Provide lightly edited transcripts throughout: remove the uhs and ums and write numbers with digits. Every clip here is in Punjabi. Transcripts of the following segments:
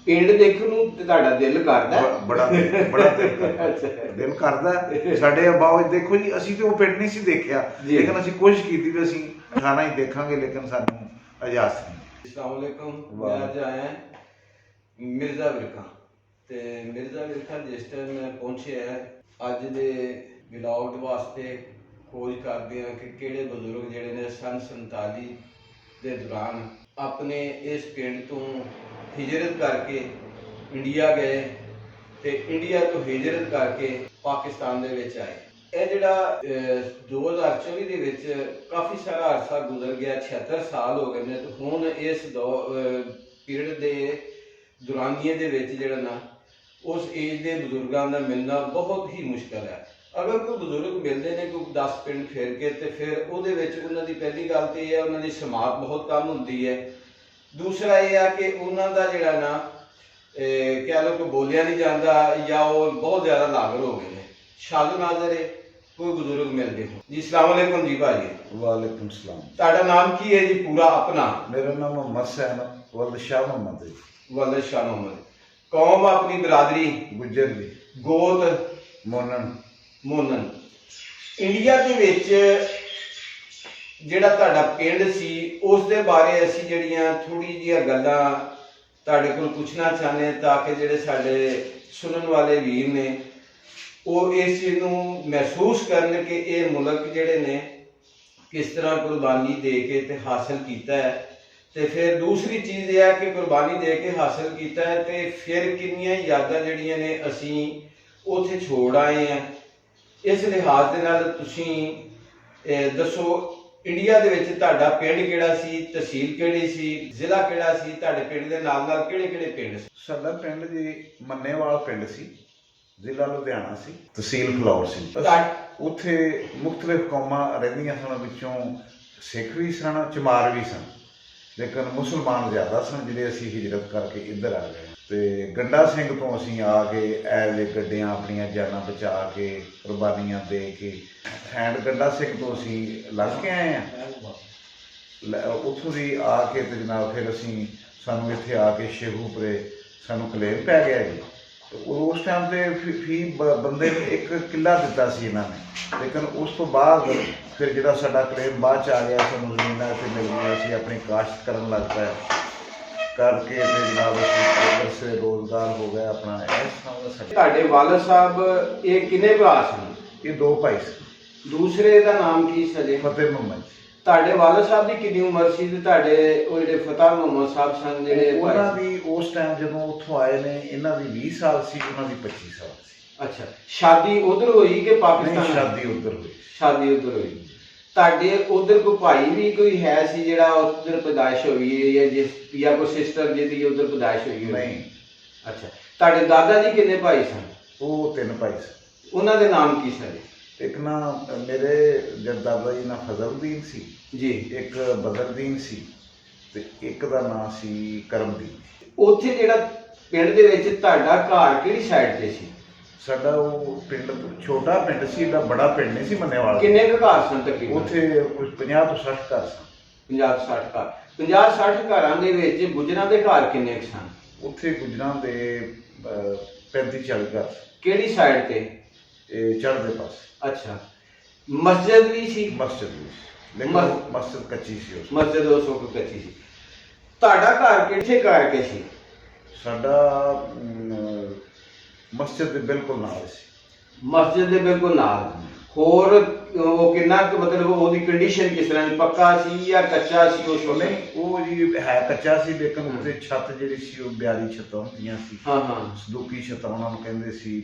ਪਿੰਡ ਦੇਖਣ ਨੂੰ ਤੇ ਤੁਹਾਡਾ ਦਿਲ ਕਰਦਾ? ਬੜਾ ਦਿਲ ਕਰਦਾ। ਸਾਡੇ ਬਾਓ ਦੇਖੋ ਜੀ, ਅਸੀਂ ਤੇ ਉਹ ਪਿੰਡ ਨਹੀਂ ਸੀ ਦੇਖਿਆ, ਲੇਕਿਨ ਅਸੀਂ ਕੋਸ਼ਿਸ਼ ਕੀਤੀ ਵੀ ਅਸੀਂ ਖਾਣਾ ਹੀ ਦੇਖਾਂਗੇ, ਲੇਕਿਨ ਸਾਨੂੰ ਇਜਾਜ਼ਤ ਨਹੀਂ। अस्सलाम वालेकुम। मैं अज आया मिर्जा विरका ते मिर्जा विरका जिस टाइम मैं पहुंचे है अज दे ब्लॉग वास्ते खोज करते हैं कि किहड़े बजुर्ग जिहड़े ने सन 47 ਦੇ ਦੌਰਾਨ ਆਪਣੇ ਇਸ ਪਿੰਡ ਤੋਂ ਹਿਜਰਤ ਕਰਕੇ ਇੰਡੀਆ ਗਏ ਤੇ ਇੰਡੀਆ ਤੋਂ ਹਿਜਰਤ ਕਰਕੇ ਪਾਕਿਸਤਾਨ ਦੇ ਵਿੱਚ ਆਏ। ਇਹ ਜਿਹੜਾ 2024 ਦੇ ਵਿੱਚ ਕਾਫੀ ਸਾਰਾ ਅਰਸਾ ਗੁਜ਼ਰ ਗਿਆ, 76 ਸਾਲ ਹੋ ਗਏ ਨੇ। ਤੇ ਹੁਣ ਇਸ ਪੀਰੀਅਡ ਦੇ ਦੌਰਾਨੀਏ ਦੇ ਵਿੱਚ ਜਿਹੜਾ ਨਾ ਉਸ ਏਜ ਦੇ ਬਜ਼ੁਰਗਾਂ ਦਾ ਮਿਲਣਾ ਬਹੁਤ ਹੀ ਮੁਸ਼ਕਲ ਹੈ। ਅਗਰ ਕੋਈ ਬਜ਼ੁਰਗ ਮਿਲਦੇ ਨੇ ਕੋਈ 10 ਪਿੰਡ ਫਿਰ ਕੇ ਤੇ ਫਿਰ ਉਹਦੇ ਵਿੱਚ ਉਹਨਾਂ ਦੀ ਪਹਿਲੀ ਗੱਲ ਤੇ ਇਹ ਹੈ ਉਹਨਾਂ ਦੀ ਸਮਾਤ ਬਹੁਤ ਕਮ ਹੁੰਦੀ ਹੈ। ਦੂਸਰਾ ਇਹ ਆ ਕਿ ਉਹਨਾਂ ਦਾ ਜਿਹੜਾ ਨਾ ਕਹਿ ਲਓ ਕਿ ਬੋਲਿਆ ਨਹੀਂ ਜਾਂਦਾ ਜਾਂ ਉਹ ਬਹੁਤ ਜ਼ਿਆਦਾ ਲਾਗਰ ਹੋ ਗਏ ਨੇ। ਸ਼ਾਲੂ ਨਾਜ਼ਰ ਕੋਈ ਬਜ਼ੁਰਗ ਮਿਲਦੇ ਹੋ ਜੀ। ਅਸਲਾਮ ਵਾਲੇਕੁਮ ਜੀ ਭਾਜੀ। ਵਾਲੇਕੁਮ ਸਲਾਮ। ਤੁਹਾਡਾ ਨਾਮ ਕੀ ਹੈ ਜੀ ਪੂਰਾ ਆਪਣਾ? ਮੇਰਾ ਨਾਮ ਮੁਹੰਮਦ ਸੈਨ ਵਲਦ ਸ਼ਾਹ ਮੁਹੰਮਦ ਹੈ। ਵਲਦ ਸ਼ਾਹ ਮੁਹੰਮਦ। ਕੌਮ ਆਪਣੀ ਬਰਾਦਰੀ? ਗੁੱਜਰ ਜੀ। ਗੋਤ? ਮੋਨਨ। ਮੋਨਨ। ਇੰਡੀਆ ਦੇ ਵਿੱਚ ਜਿਹੜਾ ਤੁਹਾਡਾ ਪਿੰਡ ਸੀ ਉਸ ਦੇ ਬਾਰੇ ਅਸੀਂ ਜਿਹੜੀਆਂ ਥੋੜੀ ਜਿਹੀਆਂ ਗੱਲਾਂ ਤੁਹਾਡੇ ਕੋਲ ਪੁੱਛਣਾ ਚਾਹੁੰਦੇ ਹਾਂ ਤਾਂ ਕਿ ਜਿਹੜੇ ਸਾਡੇ ਸੁਣਨ ਵਾਲੇ ਵੀਰ ਨੇ ਉਹ ਇਸ ਚੀਜ਼ ਨੂੰ ਮਹਿਸੂਸ ਕਰਨ ਕਿ ਇਹ ਮੁਲਕ ਜਿਹੜੇ ਨੇ ਕਿਸ ਤਰ੍ਹਾਂ ਕੁਰਬਾਨੀ ਦੇ ਕੇ ਤੇ ਹਾਸਲ ਕੀਤਾ ਹੈ। ਤੇ ਫਿਰ ਦੂਸਰੀ ਚੀਜ਼ ਇਹ ਹੈ ਕਿ ਕੁਰਬਾਨੀ ਦੇ ਕੇ ਹਾਸਲ ਕੀਤਾ ਹੈ ਤੇ ਫਿਰ ਕਿੰਨੀਆਂ ਯਾਦਾਂ ਜਿਹੜੀਆਂ ਨੇ ਅਸੀਂ ਉੱਥੇ ਛੋੜ ਆਏ ਹਾਂ। ਇਸ ਲਿਹਾਜ਼ ਦੇ ਨਾਲ ਤੁਸੀਂ ਦੱਸੋ ਇੰਡੀਆ ਦੇ ਵਿੱਚ ਤੁਹਾਡਾ ਪਿੰਡ ਕਿਹੜਾ ਸੀ, ਤਹਿਸੀਲ ਕਿਹੜੀ ਸੀ, ਜ਼ਿਲ੍ਹਾ ਕਿਹੜਾ ਸੀ, ਤੁਹਾਡੇ ਪਿੰਡ ਦੇ ਨਾਲ ਨਾਲ ਕਿਹੜੇ ਕਿਹੜੇ ਪਿੰਡ ਸੀ? ਸਾਡਾ ਪਿੰਡ ਜੀ ਮੰਨੇਵਾਲ ਪਿੰਡ ਸੀ, ਜ਼ਿਲ੍ਹਾ ਲੁਧਿਆਣਾ ਸੀ, ਤਹਿਸੀਲ ਫਲੌਰ ਸੀ। ਉੱਥੇ ਮੁਖਤਲਿਫ ਕੌਮਾਂ ਰਹਿੰਦੀਆਂ ਸਨ, ਵਿੱਚੋਂ ਸਿੱਖ ਵੀ ਸਨ, ਚਮਾਰ ਵੀ ਸਨ, ਲੇਕਿਨ ਮੁਸਲਮਾਨ ਜ਼ਿਆਦਾ ਸਨ ਜਿਹੜੇ ਅਸੀਂ ਹਿਜਰਤ ਕਰਕੇ ਇੱਧਰ ਆ ਗਏ। ਤੇ ਗੰਡਾ ਸਿੰਘ ਤੋਂ ਅਸੀਂ ਆ ਕੇ ਐਵੇਂ ਗੱਡੀਆਂ ਆਪਣੀਆਂ ਜਾਨਾਂ ਬਚਾ ਕੇ ਕੁਰਬਾਨੀਆਂ ਦੇ ਕੇ ਹੈਂਡ ਗੰਡਾ ਸਿੰਘ ਤੋਂ ਅਸੀਂ ਲੰਘ ਕੇ ਆਏ ਹਾਂ। ਉੱਥੋਂ ਦੀ ਆ ਕੇ ਤੇ ਜਨਾਬ ਫਿਰ ਅਸੀਂ ਸਾਨੂੰ ਇੱਥੇ ਆ ਕੇ ਸ਼ੇਖੂਪੁਰੇ ਸਾਨੂੰ ਕਲੇਮ ਪੈ ਗਿਆ ਜੀ। ਉਸ ਟਾਈਮ ਤੇ ਫੀ ਬੰਦੇ ਨੂੰ 1 ਕਿੱਲਾ ਦਿੱਤਾ ਸੀ ਇਹਨਾਂ ਨੇ, ਲੇਕਿਨ ਉਸ ਤੋਂ ਬਾਅਦ ਫਿਰ ਜਿਹੜਾ ਸਾਡਾ ਕਲੇਮ ਬਾਅਦ 'ਚ ਆ ਗਿਆ, ਸਾਨੂੰ ਜ਼ਮੀਨਾਂ ਇੱਥੇ ਮਿਲ ਗਈਆਂ, ਅਸੀਂ ਆਪਣੀ ਕਾਸ਼ਤ ਕਰਨ ਲੱਗ ਪਏ ਕਰਕੇ ਤੇ ਜਨਾਬ ਅਸੀਂ ਰੋਜ਼ਗਾਰ ਹੋ ਗਿਆ ਆਪਣਾ। ਤੁਹਾਡੇ ਵਾਲਦ ਸਾਹਿਬ ਇਹ ਕਿੰਨੇ ਭਰਾ ਸਨ? ਇਹ 2 ਭਾਈ ਸੀ। ਦੂਸਰੇ ਦਾ ਨਾਮ ਕੀ ਸੀ? ਫਤਿਹ ਮੁਹੰਮਦ। ਤੁਹਾਡੇ ਵਾਲਦ ਸਾਹਿਬ ਦੀ ਕਿੰਨੀ ਉਮਰ ਸੀ ਤੇ ਤੁਹਾਡੇ ਉਹ ਜਿਹੜੇ ਫਤਿਹ ਮੁਹੰਮਦ ਸਾਹਿਬ ਸਨ ਜਿਹੜੇ ਉਹਨਾਂ ਦੀ ਉਸ ਟਾਈਮ ਜਦੋਂ ਉੱਥੋਂ ਆਏ ਨੇ ਇਹਨਾਂ ਦੀ 20 ਸਾਲ ਸੀ, ਉਹਨਾਂ ਦੀ 25 ਸਾਲ ਸੀ। ਅੱਛਾ, ਸ਼ਾਦੀ ਉਧਰ ਹੋਈ ਕਿ ਪਾਕਿਸਤਾਨ? ਸ਼ਾਦੀ ਉੱਧਰ ਹੋਈ। ਸ਼ਾਦੀ ਉਧਰ ਹੋਈ। ਤੁਹਾਡੇ ਉਧਰ ਕੋਈ ਭਾਈ ਵੀ ਕੋਈ ਹੈ ਸੀ ਜਿਹੜਾ ਉਧਰ ਪੈਦਾਇਸ਼ ਹੋਈ ਹੈ ਜਾਂ ਕੋਈ ਸਿਸਟਰ ਜਿਹਦੀ ਉਧਰ ਪੈਦਾਇਸ਼ ਹੋਈ ਹੈ? ਨਹੀਂ। ਅੱਛਾ, ਤੁਹਾਡੇ ਦਾਦਾ ਜੀ ਕਿੰਨੇ ਭਾਈ ਸਨ? ਉਹ 3 ਭਾਈ ਸਨ। ਉਹਨਾਂ ਦੇ ਨਾਮ ਕੀ ਸਨ? ਇੱਕ ਨਾ ਮੇਰੇ ਦਾਦਾ ਜੀ ਨਾਲ ਫਜ਼ਲਦੀਨ ਸੀ ਜੀ, ਇੱਕ ਬਦਰਦੀਨ ਸੀ ਤੇ ਇੱਕ ਦਾ ਨਾਮ ਸੀ ਕਰਮਦੀਨ। ਉੱਥੇ ਜਿਹੜਾ ਪਿੰਡ ਦੇ ਵਿੱਚ ਤੁਹਾਡਾ ਘਰ ਕਿਹੜੀ ਸਾਈਡ ਤੇ ਸੀ? ਸਾਡਾ ਉਹ ਪਿੰਡ ਛੋਟਾ ਪਿੰਡ ਸੀ, ਏਡਾ ਬੜਾ ਪਿੰਡ ਨਹੀਂ ਸੀ ਮੰਨੇਵਾਲ। ਕਿੰਨੇ ਕੁ ਘਰ ਸਨ ਤਕਰੀਬਨ? ਉੱਥੇ ਕੁਝ 50 ਤੋਂ 60 ਘਰ ਸਨ। 50-60 ਘਰ। 50-60 ਘਰਾਂ ਦੇ ਵਿੱਚ ਗੁੱਜਰਾਂ ਦੇ ਘਰ ਕਿੰਨੇ ਕੁ ਸਨ? ਉੱਥੇ ਗੁੱਜਰਾਂ ਦੇ 35-40 ਘਰ। ਕਿਹੜੀ ਸਾਈਡ ਤੇ? ਇਹ ਚੜ੍ਹਦੇ ਪਾਸੇ। ਅੱਛਾ, ਮਸਜਿਦ ਵੀ ਸੀ? ਮਸਜਿਦ ਵੀ ਸੀ, ਲੇਕਿਨ ਮਸਜਿਦ ਕੱਚੀ ਸੀ। ਉਸ ਮਸਜਿਦ ਉਸ ਵਕਤ ਕੱਚੀ ਸੀ। ਤੁਹਾਡਾ ਘਰ ਕਿੱਥੇ ਕਰਕੇ ਸੀ? ਸਾਡਾ ਮਸਜਿਦ ਦੇ ਬਿਲਕੁਲ ਨਾਲ ਸੀ। ਮਸਜਿਦ ਦੇ ਬਿਲਕੁਲ ਨਾਲ। ਹੋਰ ਉਹ ਕਿੰਨਾ ਕੁ ਮਤਲਬ ਉਹਦੀ ਕੰਡੀਸ਼ਨ ਕਿਸ ਤਰ੍ਹਾਂ ਦੀ, ਪੱਕਾ ਸੀ ਜਾਂ ਕੱਚਾ ਸੀ ਉਸ ਵੇਲੇ? ਉਹ ਜੀ ਹੈ ਕੱਚਾ ਸੀ, ਲੇਕਿਨ ਉੱਤੇ ਛੱਤ ਜਿਹੜੀ ਸੀ ਉਹ ਬਿਆਰੀ ਛੱਤਾਂ ਹੁੰਦੀਆਂ ਸੀ। ਹਾਂ ਹਾਂ, ਸਦੂਕੀ ਛੱਤਾਂ ਉਹਨਾਂ ਨੂੰ ਕਹਿੰਦੇ ਸੀ।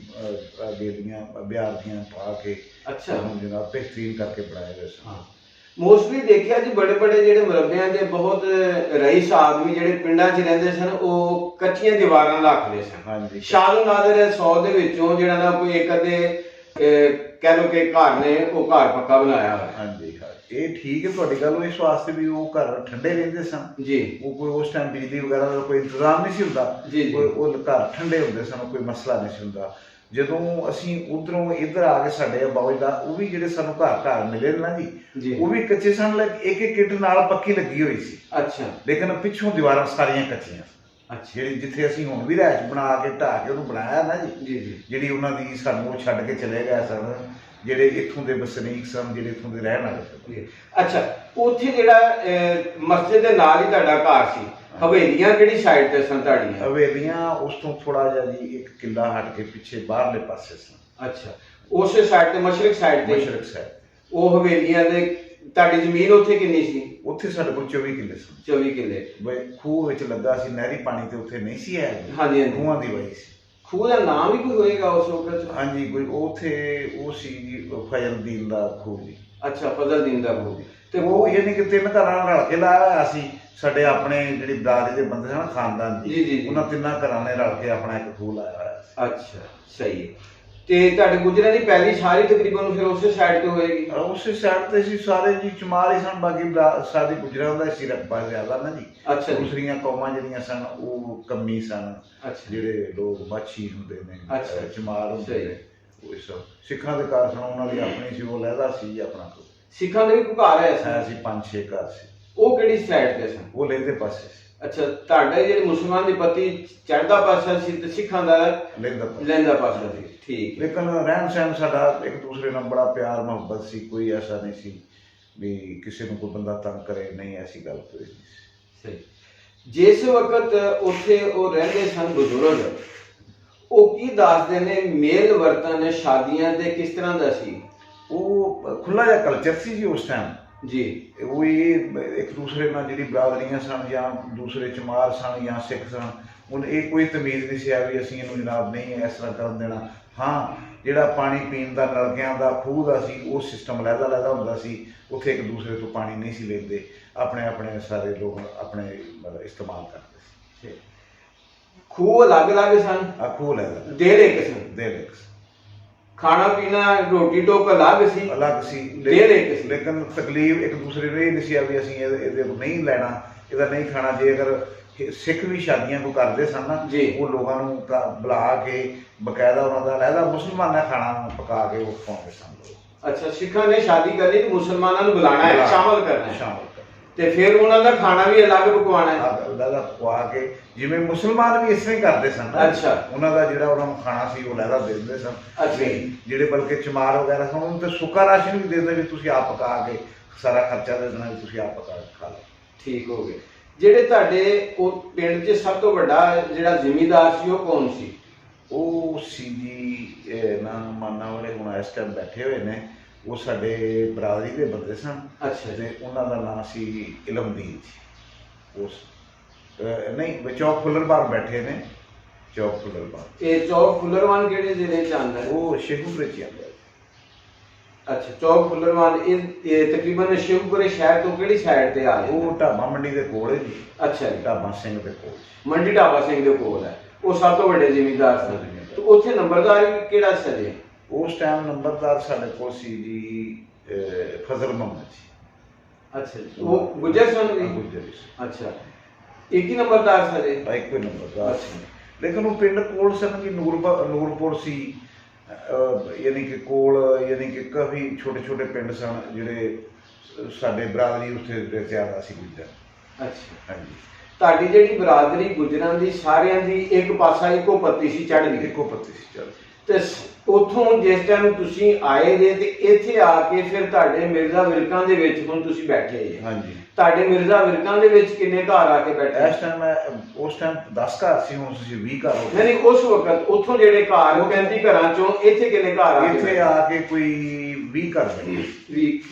ਬੇਲੀਆਂ ਬਿਆਰ ਦੀਆਂ ਪਾ ਕੇ ਅੱਛਾ ਜਨਾਬ ਬਿਹਤਰੀਨ ਕਰਕੇ ਬਣਾਏ ਹੋਏ ਸਨ। ਹਾਂ, ਮੋਸਟਲੀ ਦੇਖਿਆ ਜੀ ਬੜੇ ਬੜੇ ਜਿਹੜੇ ਮੁਰੱਬਿਆਂ ਦੇ ਬਹੁਤ ਰਈਸ ਆਦਮੀ ਜਿਹੜੇ ਪਿੰਡਾਂ 'ਚ ਰਹਿੰਦੇ ਸਨ ਉਹ ਕੱਚੀਆਂ ਦੀਵਾਰਾਂ ਰੱਖਦੇ ਸਨ। ਹਾਂਜੀ। ਸ਼ਾਲੂ ਨਾਦਰ 100 ਦੇ ਵਿੱਚੋਂ ਜਿਹੜਾ ਨਾ ਕੋਈ ਇੱਕ ਅੱਧੇ ਕਹਿ ਲਓ ਕਿ ਘਰ ਨੇ ਉਹ ਘਰ ਪੱਕਾ ਬਣਾਇਆ ਹੋਇਆ। ਹਾਂਜੀ, ਇਹ ਠੀਕ ਹੈ ਤੁਹਾਡੀ ਗੱਲ। ਇਸ ਵਾਸਤੇ ਵੀ ਉਹ ਘਰ ਠੰਡੇ ਰਹਿੰਦੇ ਸਨ ਜੀ। ਉਹ ਕੋਈ ਉਸ ਟਾਈਮ ਬਿਜਲੀ ਵਗੈਰਾ ਦਾ ਕੋਈ ਇੰਤਜ਼ਾਮ ਨਹੀਂ ਸੀ ਹੁੰਦਾ। ਉਹ ਘਰ ਠੰਡੇ ਹੁੰਦੇ ਸਨ, ਕੋਈ ਮਸਲਾ ਨਹੀਂ ਸੀ ਹੁੰਦਾ। ਜਦੋਂ ਅਸੀਂ ਉਧਰੋਂ ਇੱਧਰ ਆ ਕੇ ਸਾਡੇ ਬਾਬਾ ਦਾ ਉਹ ਵੀ ਜਿਹੜੇ ਸਾਨੂੰ ਘਰ ਮਿਲੇ ਨਾ ਜੀ, ਉਹ ਵੀ ਕੱਚੇ ਸਨ। ਇੱਕ ਇੱਕ ਇੱਟ ਨਾਲ ਪੱਕੀ ਲੱਗੀ ਹੋਈ ਸੀ। ਅੱਛਾ, ਲੇਕਿਨ ਪਿੱਛੋਂ ਦੀਵਾਰਾਂ ਸਾਰੀਆਂ ਕੱਚੀਆਂ। ਅੱਛਾ ਜਿਹੜੀ ਜਿੱਥੇ ਅਸੀਂ ਹੁਣ ਵੀ ਰਿਹਾਇਸ਼ ਬਣਾ ਕੇ ਢਾਹ ਕੇ ਉਹਨੂੰ ਬਣਾਇਆ ਨਾ ਜੀ, ਜੀ ਜੀ ਜਿਹੜੀ ਉਹਨਾਂ ਦੀ ਸਾਨੂੰ ਉਹ ਛੱਡ ਕੇ ਚਲੇ ਗਏ ਸਨ, ਜਿਹੜੇ ਇੱਥੋਂ ਦੇ ਵਸਨੀਕ ਸਨ, ਜਿਹੜੇ ਇੱਥੋਂ ਦੇ ਰਹਿਣ ਵਾਲੇ ਸਨ। ਜੀ। ਅੱਛਾ, ਉੱਥੇ ਜਿਹੜਾ ਮਸਜਿਦ ਦੇ ਨਾਲ ਹੀ ਤੁਹਾਡਾ ਘਰ ਸੀ, ਹਵੇਲੀਆਂ ਕਿਹੜੀ ਸਾਈਡ ਤੇ ਸਨ ਤੁਹਾਡੀਆਂ? ਹਵੇਲੀਆਂ ਉਸ ਤੋਂ ਥੋੜਾ ਜਿਹਾ ਜੀ 1 ਕਿੱਲਾ ਹਟ ਕੇ ਪਿੱਛੇ ਬਾਹਰਲੇ ਪਾਸੇ ਸਨ। ਅੱਛਾ, ਉਸੇ ਸਾਈਡ ਤੇ ਮਸ਼ਰਕ ਸਾਈਡ ਤੇ ਮਸ਼ਰਕ ਸਾਹਿਬ ਉਹ ਹਵੇਲੀਆਂ ਦੇ। ਤੁਹਾਡੀ ਜ਼ਮੀਨ ਉੱਥੇ ਕਿੰਨੀ ਸੀ? ਉੱਥੇ ਸਾਡੇ ਕੋਲ 24 ਕਿੱਲੇ ਸਨ। 24 ਕਿੱਲੇ। ਬਈ ਖੂਹ ਵਿੱਚ ਲੱਗਾ ਸੀ, ਨਹਿਰੀ ਪਾਣੀ ਤੇ ਉੱਥੇ ਨਹੀਂ ਸੀ ਹੈ, ਹਾਂਜੀ ਹਾਂਜੀ। ਖੂਹਾਂ ਦੀ ਵਈ ਸੀ। ਖੂਹ ਦਾ ਨਾਮ ਵੀ ਕੋਈ ਹੋਏਗਾ ਉਸ ਵਕਤ? ਹਾਂਜੀ, ਕੋਈ ਉੱਥੇ ਉਹ ਸੀ ਜੀ ਫਜ਼ਲਦੀਨ ਦਾ ਖੂਹ ਜੀ। ਅੱਛਾ, ਫਜ਼ਲਦੀਨ ਦਾ ਖੂਹ। ਤੇ ਉਹ ਯਾਨੀ ਕਿ 3 ਘਰਾਂ ਨਾਲ ਰਲ ਕੇ ਲਾਇਆ ਹੋਇਆ ਸੀ। ਸਾਡੇ ਆਪਣੇ ਜਿਹੜੀ ਬਰਾਦਰੀ ਦੇ ਬੰਦੇ ਸਨ, ਖਾਨਦਾਨ ਜੀ ਜੀ। ਉਹਨਾਂ 3 ਘਰਾਂ ਨੇ ਰਲ ਕੇ ਆਪਣਾ ਇੱਕ ਖੂਹ ਲਾਇਆ ਹੋਇਆ ਸੀ। ਅੱਛਾ, ਸਹੀ ਹੈ। ਤੇ ਤੁਹਾਡੇ ਗੁਜਰਾਂ ਦੀ ਪਹਿਲੀ ਸਾਰੀ ਤਕਰੀਬਨ ਫਿਰ ਉਸੇ ਸਾਈਡ ਤੇ ਹੋਏਗੀ? ਉਸੇ ਸਾਈਡ ਤੇ ਸੀ ਸਾਰੇ ਜੀ, ਚਮਾਰ ਹੀ ਸਨ, ਬਾਕੀ ਸਾਡੀ ਗੁਜਰਾਂ ਦਾ ਸੀ ਰਕਬਾ ਜ਼ਿਆਦਾ ਨਾ ਜੀ। ਅੱਛਾ ਜੀ। ਦੂਸਰੀਆਂ ਕੌਮਾਂ ਜਿਹੜੀਆਂ ਸਨ ਉਹ ਕੰਮੀ ਸਨ, ਅੱਛਾ ਜਿਹੜੇ ਲੋਕ ਬਾਛੀ ਹੁੰਦੇ ਨੇ, ਅੱਛਾ। ਚਮਾਰ ਹੁੰਦੇ ਸਹੀ। ਨੇ, ਉਹ ਸਭ ਸਿੱਖਾਂ ਦੇ ਘਰ ਸਨ, ਉਹਨਾਂ ਦੀ ਆਪਣੀ ਸੀ, ਉਹ ਲਹਿਦਾ ਸੀ ਆਪਣਾ। ਸਿੱਖਾਂ ਦੇ ਵੀ ਕੋਈ ਘਰ ਹੈ ਹੈ ਸੀ 5-6 ਘਰ ਸੀ। ਉਹ ਕਿਹੜੀ ਸਾਈਡ ਤੇ ਸਨ? ਉਹ ਲਹਿੰਦੇ ਪਾਸੇ ਸੀ। ਅੱਛਾ, ਤੁਹਾਡਾ ਜਿਹੜੇ ਮੁਸਲਮਾਨ ਦੀ ਪਤੀ ਚੜ੍ਹਦਾ ਪਾਸਾ ਸੀ ਤੇ ਸਿੱਖਾਂ ਦਾ ਲਹਿੰਦਾ ਪਾਸੇ। ਲਹਿੰਦਾ ਪਾਸਾ ਸੀ। ਠੀਕ ਹੈ। ਲੇਕਿਨ ਰਹਿਣ ਸਹਿਣ ਸਾਡਾ ਇੱਕ ਦੂਸਰੇ ਨਾਲ ਬੜਾ ਪਿਆਰ ਮੁਹੱਬਤ ਸੀ, ਕੋਈ ਐਸਾ ਨਹੀਂ ਸੀ ਵੀ ਕਿਸੇ ਨੂੰ ਕੋਈ ਬੰਦਾ ਤੰਗ ਕਰੇ, ਨਹੀਂ ਐਸੀ ਗੱਲ ਕੋਈ ਨਹੀਂ ਸੀ। ਸਹੀ। ਜਿਸ ਵਕਤ ਉੱਥੇ ਉਹ ਰਹਿੰਦੇ ਸਨ ਬਜ਼ੁਰਗ, ਉਹ ਕੀ ਦੱਸਦੇ ਨੇ ਮੇਲ ਵਰਤਨ ਸ਼ਾਦੀਆਂ ਤੇ ਕਿਸ ਤਰ੍ਹਾਂ ਦਾ ਸੀ? ਉਹ ਖੁੱਲਾ ਜਿਹਾ ਕਲਚਰ ਸੀ ਜੀ ਉਸ ਟਾਈਮ ਜੀ। ਉਹ ਇਹ ਇੱਕ ਦੂਸਰੇ ਨਾਲ ਜਿਹੜੀ ਬਰਾਦਰੀਆਂ ਸਨ ਜਾਂ ਦੂਸਰੇ ਚਮਾਰ ਸਨ ਜਾਂ ਸਿੱਖ ਸਨ, ਹੁਣ ਇਹ ਕੋਈ ਤਮੀਜ਼ ਨਹੀਂ ਸੀ ਆ ਵੀ ਅਸੀਂ ਇਹਨੂੰ ਜਨਾਬ ਨਹੀਂ ਇਸ ਤਰ੍ਹਾਂ ਕਰਨ ਦੇਣਾ। ਹਾਂ, ਜਿਹੜਾ ਪਾਣੀ ਪੀਣ ਦਾ ਨਲਕਿਆਂ ਦਾ ਖੂਹ ਦਾ ਸੀ ਉਹ ਸਿਸਟਮ ਲਹਿਦਾ ਹੁੰਦਾ ਸੀ। ਉੱਥੇ ਇੱਕ ਦੂਸਰੇ ਤੋਂ ਪਾਣੀ ਨਹੀਂ ਸੀ ਲੈਂਦੇ, ਆਪਣੇ ਆਪਣੇ ਸਾਰੇ ਲੋਕ ਆਪਣੇ ਮਤਲਬ ਇਸਤੇਮਾਲ ਕਰਦੇ ਸੀ। ਖੂਹ ਅਲੱਗ-ਅਲੱਗ ਸਨ? ਆ ਖੂਹ ਲਹਿਦਾ ਦੇਰ ਇੱਕ ਸਨ। ਦੇਰ ਇੱਕ ਖਾਣਾ ਪੀਣਾ ਰੋਟੀ ਟੋਕ ਅਲੱਗ ਸੀ? ਅਲੱਗ ਸੀ। ਦੇਰ ਇੱਕ ਸੀ। ਲੇਕਿਨ ਤਕਲੀਫ ਇੱਕ ਦੂਸਰੇ ਨੂੰ ਇਹ ਨਹੀਂ ਸੀ ਆ ਵੀ ਅਸੀਂ ਇਹਦੇ ਕੋਲ ਨਹੀਂ ਲੈਣਾ, ਇਹਦਾ ਨਹੀਂ ਖਾਣਾ। ਜੇ ਅਗਰ ਸਿੱਖ ਵੀ ਸ਼ਾਦੀਆਂ ਕੋ ਕਰਦੇ ਸਨ ਨਾ, ਉਹ ਲੋਕਾਂ ਨੂੰ ਬੁਲਾ ਕੇ ਬਕਾਇਦਾ ਉਹਨਾਂ ਦਾ ਲਹਿਦਾ ਮੁਸਲਮਾਨਾਂ ਖਾਣਾ ਪਕਾ ਕੇ ਉਹ ਖਵਾਉਂਦੇ ਸਨ ਲੋਕ। ਅੱਛਾ, ਸਿੱਖਾਂ ਨੇ ਸ਼ਾਦੀ ਕਰਨੀ ਤੇ ਮੁਸਲਮਾਨਾਂ ਨੂੰ ਬੁਲਾਣਾ ਹੈ, ਸ਼ਾਮਲ ਕਰਨਾ ਹੈ। ਸ਼ਾਮਲ ਤੇ ਫਿਰ ਉਹਨਾਂ ਦਾ ਖਾਣਾ ਵੀ ਅਲੱਗ ਪਕਵਾਣਾ ਹੈ। ਲਹਿਦਾ ਪਕਵਾ ਕੇ, ਜਿਵੇਂ ਮੁਸਲਮਾਨ ਵੀ ਇਸ ਤਰ੍ਹਾਂ ਹੀ ਕਰਦੇ ਸਨ। ਅੱਛਾ। ਉਹਨਾਂ ਦਾ ਜਿਹੜਾ ਉਹਨਾਂ ਨੂੰ ਖਾਣਾ ਸੀ ਉਹ ਲਹਿਦਾ ਦਿੰਦੇ ਸਨ। ਅੱਛਾ। ਜਿਹੜੇ ਬਲਕਿ ਚਮਾਰ ਵਗੈਰਾ ਸਨ ਉਹਨੂੰ ਤੇ ਸੁੱਕਾ ਰਾਸ਼ਨ ਵੀ ਦਿੰਦੇ ਵੀ ਤੁਸੀਂ ਆਪ ਪਕਾ ਕੇ ਸਾਰਾ ਖਰਚਾ ਦੇ ਦੇਣਾ, ਵੀ ਤੁਸੀਂ ਆਪ ਪਕਾ ਕੇ ਖਾ ਲਓ। ਠੀਕ ਹੋ ਗਏ। ਜਿਹੜੇ ਤੁਹਾਡੇ ਉਹ ਪਿੰਡ 'ਚ ਸਭ ਤੋਂ ਵੱਡਾ ਜਿਹੜਾ ਜ਼ਿਮੀਂਦਾਰ ਸੀ ਉਹ ਕੌਣ ਸੀ? ਉਹ ਸੀ ਜੀ ਨਾ ਮਾਨਾ ਵਾਲੇ ਹੁਣ ਇਸ ਟਾਈਮ ਬੈਠੇ ਹੋਏ ਨੇ, ਉਹ ਸਾਡੇ ਬਰਾਦਰੀ ਦੇ ਬੰਦੇ ਸਨ। ਅੱਛਾ ਜੀ। ਤੇ ਉਹਨਾਂ ਦਾ ਨਾਂ ਸੀ ਇਲਮਦੀਨ ਜੀ। ਉਸ ਨਹੀਂ, ਚੌਕ ਫੁੱਲਰਬਾਗ ਬੈਠੇ ਨੇ, ਚੌਕ ਫੁੱਲਰਬਾਗ। ਇਹ ਚੌਕ ਫੁੱਲਰਵਾਨ ਕਿਹੜੇ ਜ਼ਿਲ੍ਹੇ 'ਚ ਆਉਂਦਾ ਹੈ? ਉਹ ਸ਼ੇਖੂਪੁਰੇ 'ਚ ਆਉਂਦਾ। ਅੱਛਾ, ਚੌਕ ਫੁੱਲਰਵਾਨ ਇਹ ਤਕਰੀਬਨ ਸ਼ਿਵਪੁਰੇ ਸ਼ਹਿਰ ਤੋਂ ਕਿਹੜੀ ਸਾਈਡ ਤੇ ਆ ਜਾਂਦਾ? ਉਹ ਢਾਬਾ ਮੰਡੀ ਦੇ ਕੋਲ ਹੈ ਜੀ। ਅੱਛਾ ਜੀ। ਢਾਬਾ ਸਿੰਘ ਦੇ ਕੋਲ। ਮੰਡੀ ਢਾਬਾ ਸਿੰਘ ਦੇ ਕੋਲ ਹੈ। ਉਹ ਸਭ ਤੋਂ ਵੱਡੇ ਜ਼ਿਮੀਂਦਾਰ ਸਨ। ਤੇ ਉੱਥੇ ਨੰਬਰਦਾਰ ਕਿਹੜਾ ਸੀ? ਉਸ ਟਾਈਮ ਨੰਬਰਦਾਰ ਸਾਡੇ ਕੋਲ ਸੀ ਜੀ ਫਜ਼ਲ ਮੁਹੰਮਦ ਜੀ। ਅੱਛਾ ਜੀ। ਉਹ ਗੁੱਜਰ ਸਨ ਵੀ? ਗੁੱਜਰ ਸੀ। ਅੱਛਾ, ਇੱਕ ਹੀ ਨੰਬਰਦਾਰ ਸਾਰੇ? ਇੱਕ ਹੀ ਨੰਬਰਦਾਰ ਸੀ। ਲੇਕਿਨ ਉਹ ਪਿੰਡ ਕੋਲ ਸਨ ਜੀ, ਨੂਰਪੁਰ ਸੀ, ਯਾਨੀ ਕਿ ਕੋਲ, ਯਾਨੀ ਕਿ ਕਾਫੀ ਛੋਟੇ ਪਿੰਡ ਸਨ ਜਿਹੜੇ ਸਾਡੇ ਬਰਾਦਰੀ ਉੱਥੇ ਜ਼ਿਆਦਾ ਸੀ ਗੁੱਜਰ। ਅੱਛਾ। ਹਾਂਜੀ। ਤੁਹਾਡੀ ਜਿਹੜੀ ਬਰਾਦਰੀ ਗੁੱਜਰਾਂ ਦੀ ਸਾਰਿਆਂ ਦੀ ਇੱਕ ਪਾਸਾ ਇੱਕੋ ਪੱਤੀ ਸੀ ਚੜ੍ਹਦੀ? ਇੱਕੋ ਪੱਤੀ ਸੀ ਚੜ੍ਹਦੀ। ਤੇ ਉੱਥੋਂ ਜਿਸ ਟਾਈਮ ਤੁਸੀਂ ਆਏ ਜੇ ਤੇ ਇੱਥੇ ਆ ਕੇ ਫਿਰ ਤੁਹਾਡੇ ਮਿਰਜ਼ਾ ਵਿਰਕਾਂ ਦੇ ਵਿੱਚ ਹੁਣ ਤੁਸੀਂ ਬੈਠੇ ਜੇ। ਹਾਂਜੀ। ਤੁਹਾਡੇ ਮਿਰਜ਼ਾ ਵਿਰਕਾਂ ਦੇ ਵਿੱਚ ਕਿੰਨੇ ਘਰ ਆ ਕੇ ਬੈਠੇ? ਉਸ ਟਾਈਮ 10 ਘਰ ਸੀ, ਹੁਣ ਤੁਸੀਂ 20 ਘਰ ਹੋ ਗਏ। ਨਹੀਂ, ਉਸ ਵਕਤ ਉੱਥੋਂ ਜਿਹੜੇ ਘਰ 35 ਘਰਾਂ ਚੋਂ ਇੱਥੇ ਕਿੰਨੇ ਘਰ ਆ ਕੇ? ਇੱਥੇ ਆ ਕੇ ਕੋਈ 20 ਘਰ ਬਣੇ।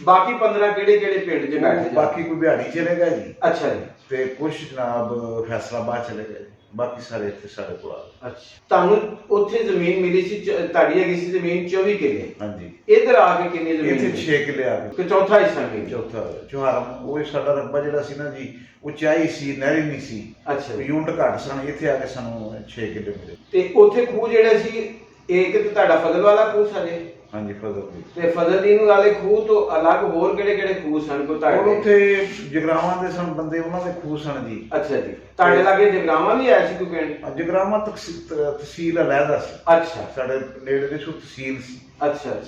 ਬਾਕੀ 15 ਕਿਹੜੇ ਪਿੰਡ 'ਚ ਬੈਠੇ? ਬਾਕੀ ਕੋਈ ਬਿਹਾੜੀ ਚਲੇ ਗਿਆ ਜੀ। ਅੱਛਾ ਜੀ। ਤੇ ਕੁਛ ਜਨਾਬ ਫੈਸਲਾਬਾਦ ਚਲੇ ਗਏ, ਬਾਕੀ ਸਾਰੇ ਇੱਥੇ ਸਾਡੇ ਕੋਲ ਆ ਗਏ। ਅੱਛਾ, ਤੁਹਾਨੂੰ ਉੱਥੇ ਜ਼ਮੀਨ ਮਿਲੀ ਸੀ, ਤੁਹਾਡੀ ਹੈਗੀ ਸੀ ਜ਼ਮੀਨ 24 ਕਿੱਲੇ। ਹਾਂਜੀ। ਇੱਧਰ ਆ ਕੇ ਕਿੰਨੀ ਜ਼ਮੀਨ? ਇੱਥੇ 6 ਕਿੱਲੇ ਆ ਗਏ। ਕਿ ਚੌਥਾ ਹਿੱਸਾ ਮਿਲ? ਚੌਥਾ ਚੁਹਾਰਮ। ਉਹ ਸਾਡਾ ਰਕਬਾ ਜਿਹੜਾ ਸੀ ਨਾ ਜੀ, ਉਚਾਈ ਸੀ, ਨਹਿਰੀ ਨਹੀਂ ਸੀ। ਅੱਛਾ। ਯੂਨਿਟ ਘੱਟ ਸਨ, ਇੱਥੇ ਆ ਕੇ ਸਾਨੂੰ 6 ਕਿੱਲੇ ਮਿਲੇ। ਤੇ ਉੱਥੇ ਖੂਹ ਜਿਹੜੇ ਸੀ, ਇੱਕ ਤੇ ਤੁਹਾਡਾ ਫਜ਼ਲ ਵਾਲਾ ਖੂਹ ਸਾਡੇ? ਹਾਂਜੀ, ਫਜ਼ਲ ਦੀ। ਤੇ ਫਜ਼ਲਦੀਨ ਵਾਲੇ ਖੂਹ ਤੋਂ ਅਲੱਗ ਹੋਰ ਕਿਹੜੇ ਖੂਹ ਸਨ ਕੋ ਤੁਹਾਡੇ? ਉੱਥੇ ਜਗਰਾਵਾਂ ਦੇ ਸਨ ਬੰਦੇ, ਉਹਨਾਂ ਦੇ ਖੂਹ ਸਨ ਜੀ। ਅੱਛਾ ਜੀ। ਤੁਹਾਡੇ ਲਾਗੇ ਜਗਰਾਵਾਂ ਵੀ ਆਇਆ ਸੀ ਕੋਈ ਪਿੰਡ? ਜਗਰਾਵਾਂ ਤਹਿਸੀਲ ਅਲੱਹਦਾ ਸੀ। ਅੱਛਾ। ਸਾਡੇ ਨੇੜੇ ਦੇ ਤਹਿਸੀਲ ਸੀ। ਅੱਛਾ।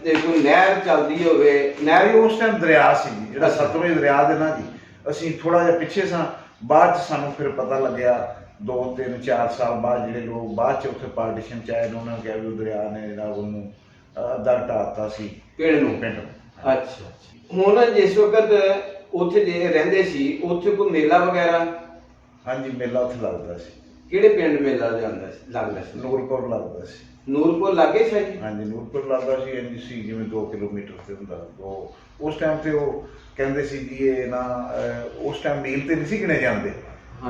ਤੇ ਕੋਈ ਨਹਿਰ ਚੱਲਦੀ ਹੋਵੇ? ਨਹਿਰ ਉਸ ਟਾਈਮ ਦਰਿਆ ਸੀ ਜੀ, ਜਿਹੜਾ ਸਤਲੁਜ ਦਰਿਆ ਦੇ ਨਾ ਜੀ। ਅਸੀਂ ਥੋੜਾ ਜਿਹਾ ਪਿੱਛੇ ਸਾਂ, ਬਾਅਦ ਚ ਸਾਨੂੰ ਫਿਰ ਪਤਾ ਲੱਗਿਆ 2-3-4 ਸਾਲ ਬਾਅਦ ਜਿਹੜੇ ਲੋਕ ਬਾਅਦ ਚ ਉੱਥੇ ਪਾਰਟੀਸ਼ਨ ਚ ਆਏ ਨੇ ਉਹਨਾਂ ਨੇ ਕਿਹਾ ਵੀ ਉਹ ਦਰਿਆ ਨੇ ਜਿਹੜਾ ਉਹਨੂੰ ਅੱਧਾ ਢਾਤਾ ਸੀ ਪਿੰਡ ਨੂੰ। ਅੱਛਾ, ਹੁਣ ਜਿਸ ਵਕਤ ਉੱਥੇ ਜੇ ਰਹਿੰਦੇ ਸੀ ਉੱਥੇ ਕੋਈ ਮੇਲਾ ਵਗੈਰਾ? ਹਾਂਜੀ, ਮੇਲਾ ਉੱਥੇ ਲੱਗਦਾ ਸੀ। ਕਿਹੜੇ ਪਿੰਡ ਮੇਲਾ ਲੱਗਦਾ ਸੀ? ਨੂਰਪੁਰ ਲੱਗਦਾ ਸੀ। ਨੂਰਪੁਰ ਲਾਗੇ ਸੀ? ਹਾਂਜੀ, ਨੂਰਪੁਰ ਲੱਗਦਾ ਸੀ। NGC ਜਿਵੇਂ 2 ਕਿਲੋਮੀਟਰ ਤੇ ਹੁੰਦਾ। ਉਸ ਟਾਈਮ ਤੇ ਉਹ ਕਹਿੰਦੇ ਸੀ ਕਿ ਇਹ ਨਾ ਉਸ ਟਾਈਮ ਮੀਲ ਤੇ ਨਹੀਂ ਸੀ ਗਿਣੇ ਜਾਂਦੇ,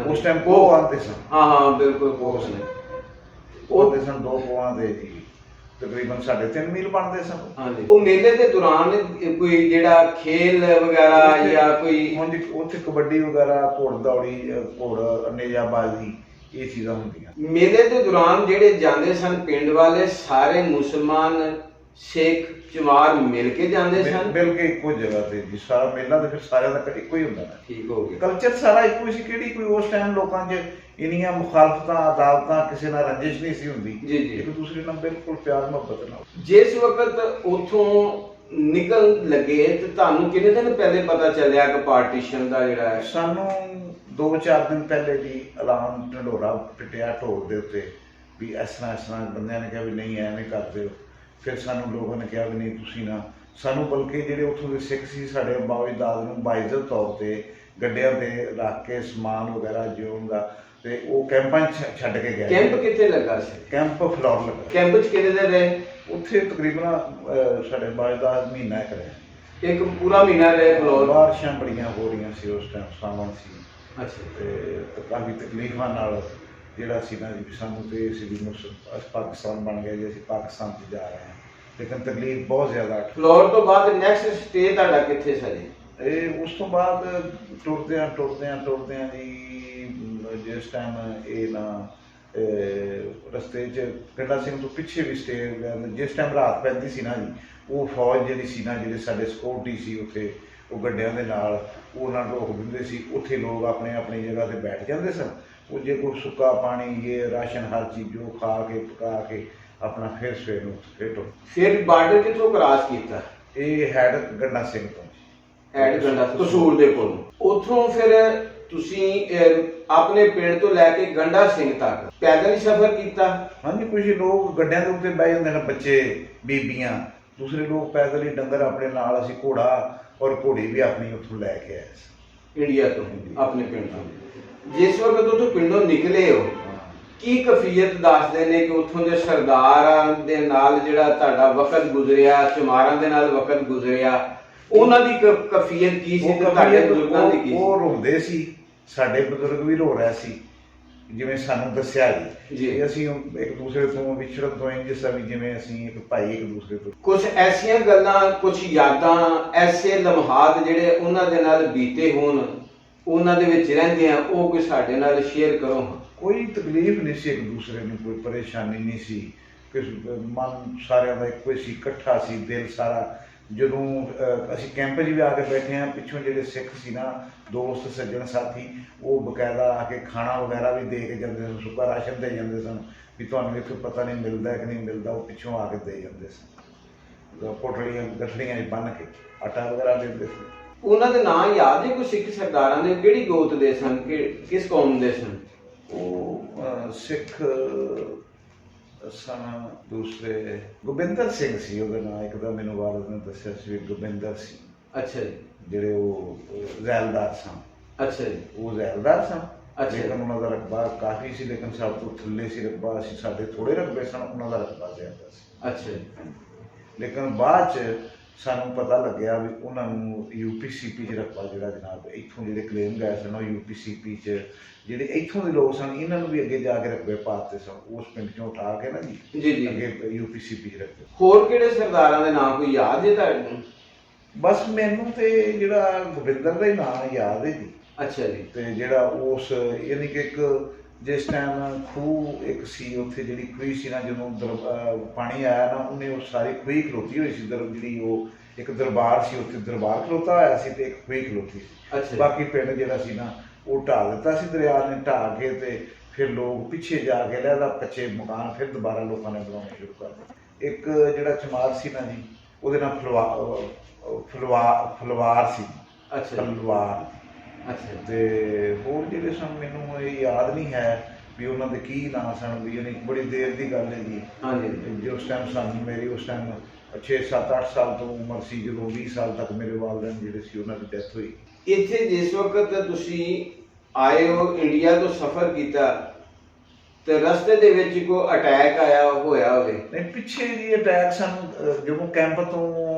ਉਸ ਟਾਈਮ ਕੋਹ ਆਉਂਦੇ ਸਨ। ਹਾਂ ਬਿਲਕੁਲ ਕੋਹ ਨੇ। ਉਹ ਆਉਂਦੇ ਸਨ 2 ਕੋਹਾਂ ਦੇ ਜੀ ਤਕਰੀਬਨ 3.5 ਮੀਲ ਬਣਦੇ ਸਨ। ਹਾਂਜੀ, ਉਹ ਮੇਲੇ ਦੇ ਦੌਰਾਨ ਕੋਈ ਜਿਹੜਾ ਖੇਲ ਵਗੈਰਾ ਜਾਂ ਕੋਈ ਹਾਂਜੀ ਉੱਥੇ ਕਬੱਡੀ ਵਗੈਰਾ, ਘੋੜ ਦੌੜੀ, ਘੋੜ ਨੇਜਾਬਾਜ਼ੀ, ਇਹ ਚੀਜ਼ਾਂ ਹੁੰਦੀਆਂ। ਮੇਲੇ ਦੇ ਦੌਰਾਨ ਜਿਹੜੇ ਜਾਂਦੇ ਸਨ ਪਿੰਡ ਵਾਲੇ ਸਾਰੇ ਮੁਸਲਮਾਨ, ਸਿੱਖ, ਚਮਾਰ ਮਿਲ ਕੇ ਜਾਂਦੇ ਸਨ? ਮਿਲ ਕੇ ਇੱਕੋ ਜਗ੍ਹਾ ਤੇ ਜੀ ਸਾਰਾ ਮੇਲਾ ਤੇ ਫਿਰ ਸਾਰਿਆਂ ਦਾ ਇੱਕੋ ਹੀ ਹੁੰਦਾ। ਠੀਕ ਹੋ ਗਿਆ। ਕਲਚਰ ਸਾਰਾ ਇੱਕੋ ਹੀ ਸੀ। ਕਿਹੜੀ ਕੋਈ ਉਸ ਟਾਈਮ ਲੋਕਾਂ 'ਚ ਇੰਨੀਆਂ ਮੁਖਾਲਫਤਾਂ, ਅਦਾਲਤਾਂ, ਕਿਸੇ ਨਾਲ ਰੰਜਿਸ਼ ਨਹੀਂ ਸੀ ਹੁੰਦੀ। ਜੀ ਜੀ, ਇੱਕ ਦੂਸਰੇ ਨਾਲ ਬਿਲਕੁਲ ਪਿਆਰ ਮੁਹੱਬਤ ਨਾਲ। ਜਿਸ ਵਕਤ ਉੱਥੋਂ ਨਿਕਲ ਲੱਗੇ ਤੇ ਤੁਹਾਨੂੰ ਕਿੰਨੇ ਦਿਨ ਪਹਿਲੇ ਪਤਾ ਚੱਲਿਆ ਕਿ ਪਾਰਟੀਸ਼ਨ ਦਾ ਜਿਹੜਾ ਹੈ? ਸਾਨੂੰ 2-4 ਦਿਨ ਪਹਿਲੇ ਜੀ ਐਲਾਨ ਢੰਡੋਰਾ ਪਿੱਟਿਆ ਢੋਲ ਦੇ ਉੱਤੇ ਵੀ ਇਸ ਤਰ੍ਹਾਂ ਬੰਦਿਆਂ ਨੇ ਕਿਹਾ ਵੀ ਨਹੀਂ ਐਵੇਂ ਕਰਦੇ ਹੋ। ਫਿਰ ਸਾਨੂੰ ਲੋਕਾਂ ਨੇ ਕਿਹਾ ਵੀ ਨਹੀਂ ਤੁਸੀਂ ਨਾ, ਸਾਨੂੰ ਬਲਕਿ ਜਿਹੜੇ ਉੱਥੋਂ ਦੇ ਸਿੱਖ ਸੀ ਸਾਡੇ ਬਾਵਜਦਾਦ ਨੂੰ ਬਾਇਜ਼ਤ ਤੌਰ ਤੇ ਗੱਡਿਆਂ ਤੇ ਰੱਖ ਕੇ ਸਮਾਨ ਵਗੈਰਾ ਜਿਉਂ ਦਾ ਤੇ ਉਹ ਕੈਂਪਾਂ 'ਚ ਛੱਡ ਕੇ ਗਏ। ਕੈਂਪ ਕਿੱਥੇ ਲੱਗਾ ਸੀ? ਕੈਂਪ ਫਲੋਰ ਲੱਗਾ। ਕੈਂਪ 'ਚ ਕਿੰਨੇ ਦਿਨ ਰਹੇ? ਉੱਥੇ ਤਕਰੀਬਨ ਸਾਡੇ ਬਾਇਜ਼ਦਾਦ ਮਹੀਨਾ ਇੱਕ ਰਹੇ। ਇੱਕ ਪੂਰਾ ਮਹੀਨਾ ਰਹੇ ਫਲੋਰ? ਬਾਰਿਸ਼ਾਂ ਬੜੀਆਂ ਹੋ ਰਹੀਆਂ ਸੀ ਉਸ ਟਾਈਮ, ਸਾਵਣ ਸੀ। ਅੱਛਾ। ਤੇ ਕਾਫੀ ਤਕਲੀਫਾਂ ਨਾਲ ਜਿਹੜਾ ਸੀ ਨਾ ਜੀ ਸਾਨੂੰ ਤੇ ਅਸੀਂ ਵੀ ਪਾਕਿਸਤਾਨ ਬਣ ਗਏ ਜੀ, ਅਸੀਂ ਪਾਕਿਸਤਾਨ 'ਚ ਜਾ ਰਹੇ ਹਾਂ, ਲੇਕਿਨ ਤਕਲੀਫ ਬਹੁਤ ਜ਼ਿਆਦਾ। ਫਲੋਰ ਤੋਂ ਬਾਅਦ ਨੈਕਸਟ ਸਟੇ ਤੁਹਾਡਾ ਕਿੱਥੇ ਸੀ ਜੀ? ਇਹ ਉਸ ਤੋਂ ਬਾਅਦ ਟੁਰਦਿਆਂ ਜੀ ਜਿਸ ਟਾਈਮ ਇਹ ਨਾ ਰਸਤੇ 'ਚ ਗੰਡਾ ਸਿੰਘ ਤੋਂ ਪਿੱਛੇ ਵੀ ਸਟੇ, ਜਿਸ ਟਾਈਮ ਰਾਤ ਪੈਂਦੀ ਸੀ ਨਾ ਜੀ, ਉਹ ਫੌਜ ਜਿਹੜੀ ਸੀ ਨਾ, ਜਿਹੜੇ ਸਾਡੇ ਸਿਕਿਉਰਟੀ ਸੀ ਉੱਥੇ, ਉਹ ਗੱਡਿਆਂ ਦੇ ਨਾਲ ਉਹਨਾਂ ਨੂੰ ਰੋਕ ਦਿੰਦੇ ਸੀ। ਉੱਥੇ ਲੋਕ ਆਪਣੀ ਜਗ੍ਹਾ ਤੇ ਬੈਠ ਜਾਂਦੇ ਸਨ। ਉਹ ਜੇ ਕੋਈ ਸੁੱਕਾ ਪਾਣੀ, ਇਹ ਰਾਸ਼ਨ, ਹਰ ਚੀਜ਼ ਜੋ ਖਾ ਕੇ ਪਕਾ ਕੇ ਆਪਣਾ ਫਿਰ ਸਵੇਰ ਨੂੰ ਫੇਟੋ। ਫਿਰ ਬਾਰਡਰ ਕਿੱਥੋਂ ਕ੍ਰਾਸ ਕੀਤਾ? ਇਹ ਹੈਡ ਗੰਡਾ ਸਿੰਘ ਤੋਂ। ਹੈਡ ਗੰਡਾ ਕਸੂਰ ਦੇ ਕੋਲ। ਉੱਥੋਂ ਫਿਰ ਤੁਸੀਂ ਆਪਣੇ ਪਿੰਡ ਤੋਂ ਲੈ ਕੇ ਗੰਡਾ ਸਿੰਘ ਤੱਕ ਪੈਦਲ ਹੀ ਸਫ਼ਰ ਕੀਤਾ? ਹਾਂਜੀ, ਕੁਝ ਲੋਕ ਗੱਡਿਆਂ ਦੇ ਉੱਤੇ ਬਹਿ ਜਾਂਦੇ ਨੇ, ਬੱਚੇ, ਬੀਬੀਆਂ, ਦੂਸਰੇ ਲੋਕ ਪੈਦਲ ਹੀ, ਡੰਗਰ ਆਪਣੇ ਨਾਲ। ਅਸੀਂ ਘੋੜਾ ਔਰ ਘੋੜੀ ਵੀ ਆਪਣੀ ਉੱਥੋਂ ਲੈ ਕੇ ਆਏ ਸੀ ਇੰਡੀਆ ਤੋਂ, ਆਪਣੇ ਪਿੰਡ ਤੋਂ। ਜਿਸ ਵਕਤ ਉੱਥੋਂ ਪਿੰਡੋਂ ਨਿਕਲੇ ਹੋ, ਕੀ ਕਫੀਅਤ ਦੱਸਦੇ ਨੇ ਕਿ ਉੱਥੋਂ ਦੇ ਸਰਦਾਰਾਂ ਦੇ ਨਾਲ ਜਿਹੜਾ ਤੁਹਾਡਾ ਵਕਤ ਗੁਜ਼ਰਿਆ, ਚਮਾਰਾਂ ਦੇ ਨਾਲ ਵਕਤ ਗੁਜ਼ਰਿਆ, ਉਹਨਾਂ ਦੀ ਕਫੀਅਤ ਕੀ ਸੀ ਤੇ ਤੁਹਾਡੇ ਬਜ਼ੁਰਗਾਂ ਦੀ ਕੀ ਸੀ? ਉਹ ਰੋਂਦੇ ਸੀ, ਸਾਡੇ ਬਜ਼ੁਰਗ ਵੀ ਰੋ ਰਹੇ ਸੀ, ਜਿਵੇਂ ਸਾਨੂੰ ਦੱਸਿਆ ਜੀ। ਅਸੀਂ ਇੱਕ ਦੂਸਰੇ ਤੋਂ ਵਿਛੜਨ ਤੋਂ ਇੰਜ ਸਭ ਜਿਵੇਂ ਅਸੀਂ ਇੱਕ ਭਾਈ ਇੱਕ ਦੂਸਰੇ ਤੋਂ। ਕੁਝ ਐਸੀਆਂ ਗੱਲਾਂ, ਕੁਝ ਯਾਦਾਂ, ਐਸੇ ਲਮਹਾਤ ਜਿਹੜੇ ਉਹਨਾਂ ਦੇ ਨਾਲ ਬੀਤੇ ਹੋਣ, ਉਹਨਾਂ ਦੇ ਵਿੱਚ ਰਹਿੰਦੇ ਆ, ਉਹ ਕੋਈ ਸਾਡੇ ਨਾਲ ਸ਼ੇਅਰ ਕਰੋ। ਕੋਈ ਤਕਲੀਫ ਨਹੀਂ ਸੀ ਇੱਕ ਦੂਸਰੇ ਨੂੰ, ਕੋਈ ਪਰੇਸ਼ਾਨੀ ਨਹੀਂ ਸੀ, ਮਨ ਸਾਰਿਆਂ ਦਾ ਇੱਕੋ ਸੀ, ਇਕੱਠਾ ਸੀ ਦਿਲ ਸਾਰਾ। ਜਦੋਂ ਅਸੀਂ ਕੈਂਪ 'ਚ ਵੀ ਆ ਕੇ ਬੈਠੇ ਹਾਂ, ਪਿੱਛੋਂ ਜਿਹੜੇ ਸਿੱਖ ਸੀ ਨਾ, ਦੋਸਤ ਸੱਜਣ ਸਾਥੀ, ਉਹ ਬਕਾਇਦਾ ਆ ਕੇ ਖਾਣਾ ਵਗੈਰਾ ਵੀ ਦੇ ਕੇ ਜਾਂਦੇ ਸਨ, ਸੁੱਕਾ ਰਾਸ਼ਨ ਦੇ ਜਾਂਦੇ ਸਨ ਵੀ ਤੁਹਾਨੂੰ ਇੱਥੇ ਪਤਾ ਨਹੀਂ ਮਿਲਦਾ ਕਿ ਨਹੀਂ ਮਿਲਦਾ, ਉਹ ਪਿੱਛੋਂ ਆ ਕੇ ਦੇ ਜਾਂਦੇ ਸਨ। ਪੋਟਲੀਆਂ ਗਠੜੀਆਂ 'ਚ ਬੰਨ੍ਹ ਕੇ ਆਟਾ ਵਗੈਰਾ ਦਿੰਦੇ ਸੀ। ਉਹਨਾਂ ਦੇ ਨਾਂ ਯਾਦ ਹੈ ਕੋਈ ਸਿੱਖ ਸਰਦਾਰਾਂ ਦੇ? ਕਿਹੜੀ ਗੋਤ ਦੇ ਸਨ, ਕਿਸ ਕੌਮ ਦੇ ਸਨ? ਉਹ ਸਿੱਖ ਸਨ। ਦੂਸਰੇ ਗੋਬਿੰਦਰ ਸਿੰਘ ਸੀ ਉਹਦਾ ਨਾਂ, ਇੱਕ ਤਾਂ ਮੈਨੂੰ ਵਾਲਦ ਨੇ ਦੱਸਿਆ ਸੀ ਗੋਬਿੰਦਰ ਸੀ। ਅੱਛਾ ਜੀ। ਜਿਹੜੇ ਉਹ ਜ਼ੈਲਦਾਰ ਸਨ। ਅੱਛਾ ਜੀ। ਉਹ ਜ਼ੈਲਦਾਰ ਸਨ, ਲੇਕਿਨ ਉਹਨਾਂ ਦਾ ਰਕਬਾ ਕਾਫੀ ਸੀ, ਲੇਕਿਨ ਸਭ ਤੋਂ ਥੱਲੇ ਸੀ ਰਕਬਾ। ਅਸੀਂ ਸਾਡੇ ਥੋੜੇ ਰਕਬੇ ਸਨ, ਉਹਨਾਂ ਦਾ ਰਕਬਾ ਜ਼ਿਆਦਾ ਸੀ। ਅੱਛਾ ਜੀ। ਲੇਕਿਨ ਬਾਅਦ 'ਚ ਸਾਨੂੰ ਪਤਾ ਲੱਗਿਆ ਵੀ ਉਹਨਾਂ ਨੂੰ UPCP 'ਚ ਰਕਬਾ ਜਿਹੜਾ ਜਨਾਬ ਇੱਥੋਂ ਜਿਹੜੇ ਕਲੇਮ ਗਏ ਸਨ, ਉਹ UPCP 'ਚ ਜਿਹੜੇ ਇੱਥੋਂ ਦੇ ਲੋਕ ਸਨ, ਇਹਨਾਂ ਨੂੰ ਵੀ ਅੱਗੇ ਜਾ ਕੇ ਰਕਬੇ ਪਾ ਦਿੱਤੇ ਸਨ ਉਸ ਪਿੰਡ 'ਚੋਂ ਉਠਾ ਕੇ ਨਾ ਜੀ ਅੱਗੇ UPCP 'ਚ ਰੱਖੇ। ਹੋਰ ਕਿਹੜੇ ਸਰਦਾਰਾਂ ਦੇ ਨਾਂ ਕੋਈ ਯਾਦ ਹੈ ਤੁਹਾਨੂੰ? ਬਸ ਮੈਨੂੰ ਤੇ ਜਿਹੜਾ ਗੋਬਿੰਦਰ ਦਾ ਹੀ ਨਾਂ ਯਾਦ ਹੈ ਜੀ। ਅੱਛਾ ਜੀ। ਤੇ ਜਿਹੜਾ ਉਸ ਯਾਨੀ ਕਿ ਇੱਕ ਜਿਸ ਟਾਈਮ ਖੂਹ ਇੱਕ ਸੀ ਉੱਥੇ, ਜਿਹੜੀ ਖੂਹੀ ਸੀ ਨਾ, ਜਦੋਂ ਪਾਣੀ ਆਇਆ ਨਾ, ਉਹਨੇ ਉਹ ਸਾਰੀ ਖੂਹੀ ਖਲੋਤੀ ਹੋਈ ਸੀ। ਜਿਹੜੀ ਉਹ ਇੱਕ ਦਰਬਾਰ ਸੀ, ਉੱਥੇ ਦਰਬਾਰ ਖਲੋਤਾ ਹੋਇਆ ਸੀ ਤੇ ਇੱਕ ਖੂਹੀ ਖਲੋਤੀ ਸੀ। ਬਾਕੀ ਪਿੰਡ ਜਿਹੜਾ ਸੀ ਨਾ, ਉਹ ਢਾਹ ਦਿੱਤਾ ਸੀ ਦਰਿਆ ਨੇ, ਢਾਹ ਕੇ ਤੇ ਫਿਰ ਲੋਕ ਪਿੱਛੇ ਜਾ ਕੇ ਲਹਿਦਾ ਕੱਚੇ ਮਕਾਨ ਫਿਰ ਦੁਬਾਰਾ ਲੋਕਾਂ ਨੇ ਬਣਾਉਣੇ ਸ਼ੁਰੂ ਕਰ ਦਿੱਤੇ। ਇੱਕ ਜਿਹੜਾ ਚਮਾਰ ਸੀ ਨਾ ਜੀ, ਉਹਦੇ ਨਾਲ ਫਲਵਾਰ ਸੀ। ਅੱਛਾ। ਫਲਵਾਰ। ਅੱਛਾ। ਤੇ ਹੋਰ ਜਿਹੜੇ ਸਨ ਮੈਨੂੰ ਇਹ ਯਾਦ ਨਹੀਂ ਹੈ, ਵੀ ਉਹਨਾਂ ਦੇ ਕੀ ਨਾਂ ਸਨ, ਵੀ ਯਾਨੀ ਬੜੀ ਦੇਰ ਦੀ ਗੱਲ ਹੈ ਜੀ। ਹਾਂਜੀ ਜਿਸ ਟਾਈਮ ਸਾਨੂੰ ਮੇਰੀ ਉਸ ਟਾਈਮ 6-7-8 ਸਾਲ ਤੋਂ ਉਮਰ ਸੀ, ਜਦੋਂ 20 ਸਾਲ ਤੱਕ ਮੇਰੇ ਵਾਲਿदैन ਜਿਹੜੇ ਸੀ ਉਹਨਾਂ ਦੀ ਡੈਥ ਹੋਈ। ਇੱਥੇ ਜਿਸ ਵਕਤ ਤੁਸੀਂ ਆਏ ਹੋ, ਇੰਡੀਆ ਤੋਂ ਸਫ਼ਰ ਕੀਤਾ, ਤੇ ਰਸਤੇ ਦੇ ਵਿੱਚ ਕੋਈ ਅਟੈਕ ਆਇਆ ਹੋਇਆ ਹੋਵੇ? ਨਹੀਂ, ਪਿੱਛੇ ਜੀ ਅਟੈਕ ਸਾਨੂੰ ਜਦੋਂ ਕੈਂਪ ਤੋਂ